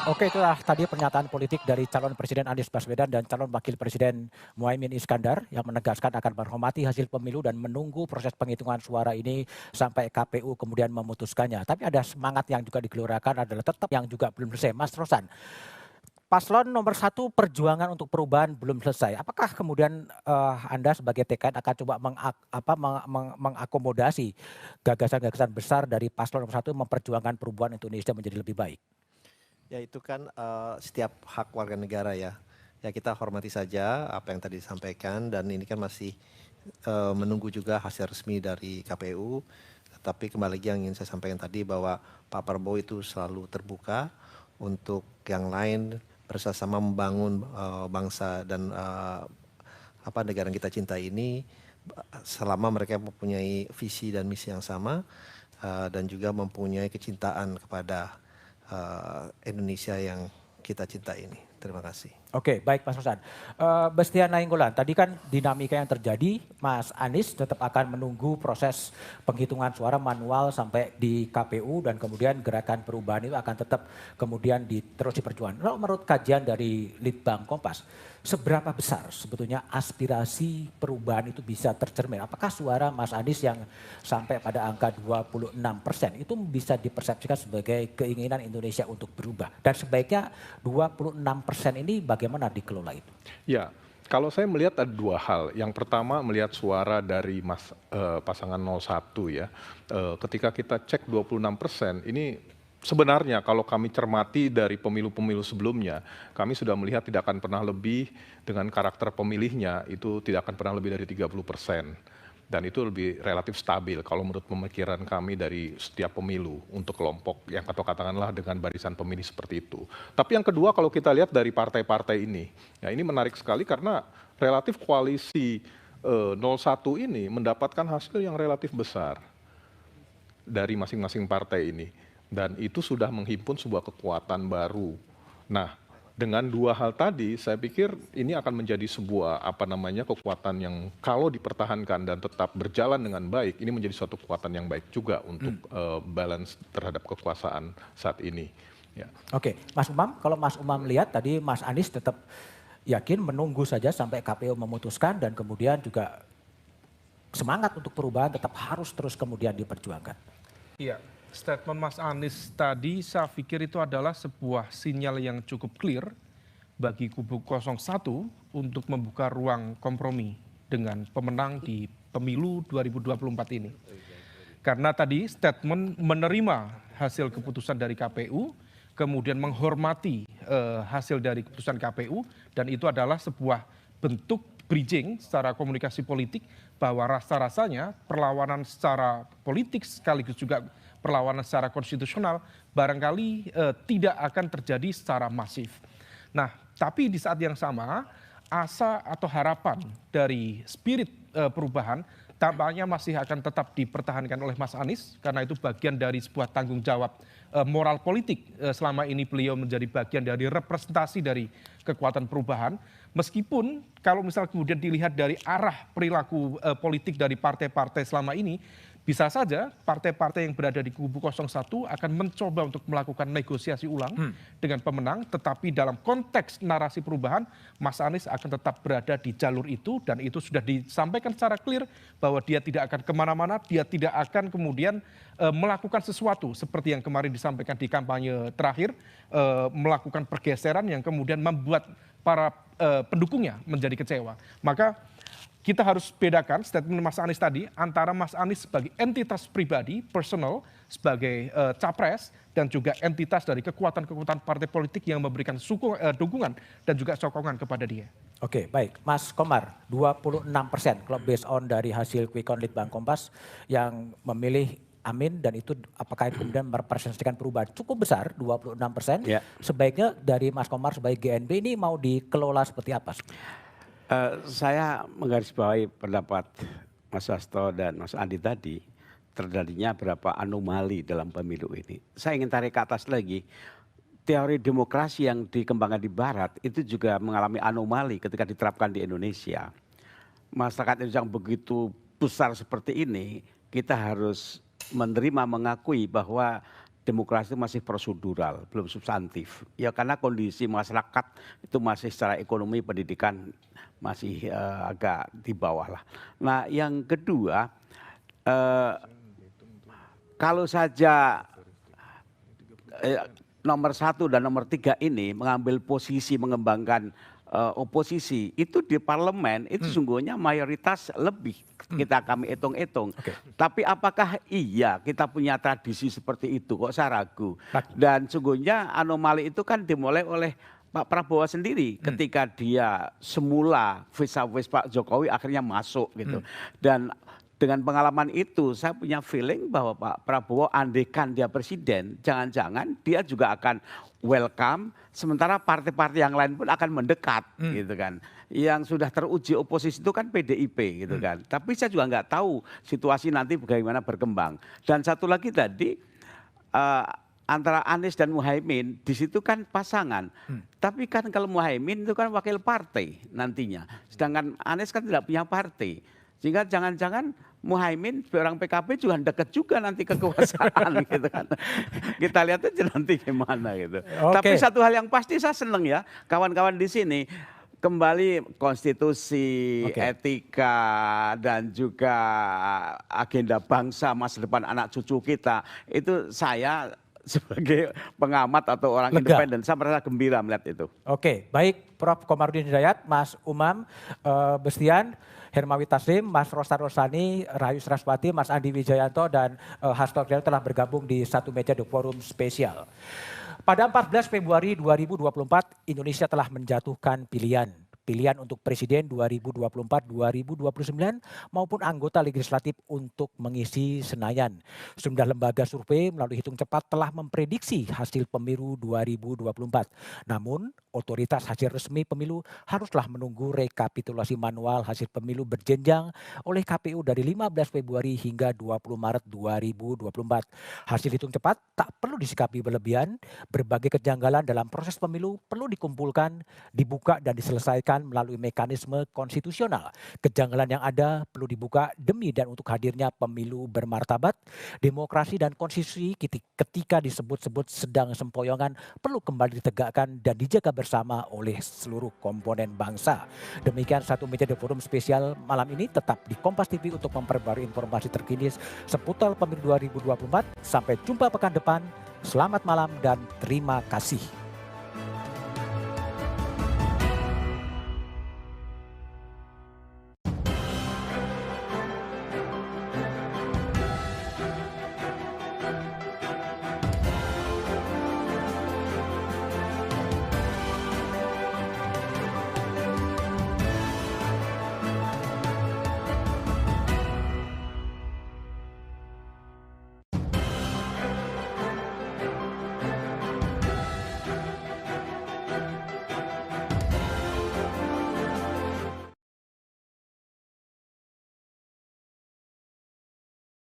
Oke, itulah tadi pernyataan politik dari calon Presiden Anies Baswedan dan calon Wakil Presiden Muhaimin Iskandar yang menegaskan akan menghormati hasil pemilu dan menunggu proses penghitungan suara ini sampai KPU kemudian memutuskannya. Tapi ada semangat yang juga digelurakan adalah tetap yang juga belum selesai. Mas Rosan, Paslon nomor 1 perjuangan untuk perubahan belum selesai. Apakah kemudian Anda sebagai TKN akan coba mengakomodasi gagasan-gagasan besar dari paslon nomor 1 memperjuangkan perubahan Indonesia menjadi lebih baik? Ya itu kan setiap hak warga negara ya. Ya kita hormati saja apa yang tadi disampaikan dan ini kan masih menunggu juga hasil resmi dari KPU. Tapi kembali lagi yang ingin saya sampaikan tadi bahwa Pak Prabowo itu selalu terbuka untuk yang lain bersama membangun bangsa dan negara yang kita cintai ini selama mereka mempunyai visi dan misi yang sama dan juga mempunyai kecintaan kepada Indonesia yang kita cintai ini. Terima kasih. Oke, baik Mas Rosan. Bastian Nainggolan, tadi kan dinamika yang terjadi, Mas Anies tetap akan menunggu proses penghitungan suara manual sampai di KPU dan kemudian gerakan perubahan itu akan tetap kemudian terus diperjuangkan. Kalau menurut kajian dari Litbang Kompas, seberapa besar sebetulnya aspirasi perubahan itu bisa tercermin? Apakah suara Mas Anies yang sampai pada angka 26% itu bisa dipersepsikan sebagai keinginan Indonesia untuk berubah? Dan sebaiknya 26% ini bagaimana dikelola itu? Ya, kalau saya melihat ada dua hal. Yang pertama melihat suara dari pasangan 01 ya. Ketika kita cek 26%, ini sebenarnya kalau kami cermati dari pemilu-pemilu sebelumnya, kami sudah melihat tidak akan pernah lebih dengan karakter pemilihnya, itu tidak akan pernah lebih dari 30%. Dan itu lebih relatif stabil kalau menurut pemikiran kami dari setiap pemilu untuk kelompok yang atau katakanlah dengan barisan pemilih seperti itu. Tapi yang kedua kalau kita lihat dari partai-partai ini, ya ini menarik sekali karena relatif koalisi 01 ini mendapatkan hasil yang relatif besar dari masing-masing partai ini. Dan itu sudah menghimpun sebuah kekuatan baru. Nah, dengan dua hal tadi, saya pikir ini akan menjadi sebuah kekuatan yang kalau dipertahankan dan tetap berjalan dengan baik, ini menjadi suatu kekuatan yang baik juga untuk balance terhadap kekuasaan saat ini. Ya. Oke, Mas Umam, kalau Mas Umam lihat tadi Mas Anies tetap yakin menunggu saja sampai KPU memutuskan dan kemudian juga semangat untuk perubahan tetap harus terus kemudian diperjuangkan. Iya. Statement Mas Anies tadi saya pikir itu adalah sebuah sinyal yang cukup clear bagi kubu 01 untuk membuka ruang kompromi dengan pemenang di pemilu 2024 ini. Karena tadi statement menerima hasil keputusan dari KPU, kemudian menghormati hasil dari keputusan KPU dan itu adalah sebuah bentuk bridging secara komunikasi politik bahwa rasa-rasanya perlawanan secara politik sekaligus juga perlawanan secara konstitusional barangkali tidak akan terjadi secara masif. Nah, tapi di saat yang sama asa atau harapan dari spirit perubahan tampaknya masih akan tetap dipertahankan oleh Mas Anies karena itu bagian dari sebuah tanggung jawab moral politik. Selama ini beliau menjadi bagian dari representasi dari kekuatan perubahan. Meskipun kalau misal kemudian dilihat dari arah perilaku politik dari partai-partai selama ini, bisa saja partai-partai yang berada di kubu 01 akan mencoba untuk melakukan negosiasi ulang dengan pemenang, tetapi dalam konteks narasi perubahan, Mas Anies akan tetap berada di jalur itu dan itu sudah disampaikan secara clear bahwa dia tidak akan kemana-mana, dia tidak akan kemudian melakukan sesuatu seperti yang kemarin disampaikan di kampanye terakhir, melakukan pergeseran yang kemudian membuat para pendukungnya menjadi kecewa. Maka kita harus bedakan statement Mas Anies tadi antara Mas Anies sebagai entitas pribadi, personal, sebagai capres, dan juga entitas dari kekuatan-kekuatan partai politik yang memberikan dukungan dan juga sokongan kepada dia. Oke, baik. Mas Komar, 26% kalau based on dari hasil quick count Litbang Kompas yang memilih Amin dan itu apakah itu kemudian merepresentasikan perubahan cukup besar, 26%. Ya. Sebaiknya dari Mas Komar sebagai GNB ini mau dikelola seperti apa? Saya menggarisbawahi pendapat Mas Hasto dan Mas Andi tadi, terjadinya beberapa anomali dalam pemilu ini. Saya ingin tarik ke atas lagi, teori demokrasi yang dikembangkan di Barat itu juga mengalami anomali ketika diterapkan di Indonesia. Masyarakat Indonesia yang begitu besar seperti ini, kita harus menerima, mengakui bahwa demokrasi itu masih prosedural, belum substantif. Ya karena kondisi masyarakat itu masih secara ekonomi, pendidikan masih agak di bawah lah. Nah yang kedua, kalau saja nomor 1 dan nomor 3 ini mengambil posisi mengembangkan oposisi itu di parlemen itu sungguhnya mayoritas lebih kami hitung-hitung. Tapi apakah iya kita punya tradisi seperti itu? Kok saya ragu. Dan sungguhnya anomali itu kan dimulai oleh Pak Prabowo sendiri ketika dia semula vis-a-vis Pak Jokowi akhirnya masuk gitu. Dan dengan pengalaman itu saya punya feeling bahwa Pak Prabowo andaikan dia presiden, jangan-jangan dia juga akan welcome, sementara partai-partai yang lain pun akan mendekat gitu kan. Yang sudah teruji oposisi itu kan PDIP gitu kan. Tapi saya juga nggak tahu situasi nanti bagaimana berkembang. Dan satu lagi tadi antara Anies dan Muhaimin di situ kan pasangan. Tapi kan kalau Muhaimin itu kan wakil partai nantinya. Sedangkan Anies kan tidak punya partai. Sehingga jangan-jangan Muhaimin orang PKB juga dekat juga nanti kekuasaan gitu kan. Kita lihat aja nanti gimana gitu. Tapi satu hal yang pasti saya seneng ya kawan-kawan di sini kembali konstitusi, etika dan juga agenda bangsa masa depan anak cucu kita itu saya sebagai pengamat atau orang independen saya merasa gembira melihat itu. Oke, baik Prof. Komarudin Hidayat, Mas Umam Bestian, Hermawi Taslim, Mas Rosta Rosani, Rahayu Saraswati, Mas Andi Wijayanto, dan Hasto Kristianto telah bergabung di satu meja The Forum spesial. Pada 14 Februari 2024, Indonesia telah menjatuhkan pilihan untuk presiden 2024-2029 maupun anggota legislatif untuk mengisi Senayan. Sejumlah lembaga survei melalui hitung cepat telah memprediksi hasil pemilu 2024. Namun, otoritas hasil resmi pemilu haruslah menunggu rekapitulasi manual hasil pemilu berjenjang oleh KPU dari 15 Februari hingga 20 Maret 2024. Hasil hitung cepat tak perlu disikapi berlebihan, berbagai kejanggalan dalam proses pemilu perlu dikumpulkan, dibuka dan diselesaikan melalui mekanisme konstitusional. Kejanggalan yang ada perlu dibuka demi dan untuk hadirnya pemilu bermartabat, demokrasi dan konstitusi ketika disebut-sebut sedang sempoyongan perlu kembali ditegakkan dan dijaga bersama oleh seluruh komponen bangsa. Demikian satu meja The Forum spesial malam ini, tetap di Kompas TV untuk memperbarui informasi terkini seputar pemilu 2024. Sampai jumpa pekan depan. Selamat malam dan terima kasih.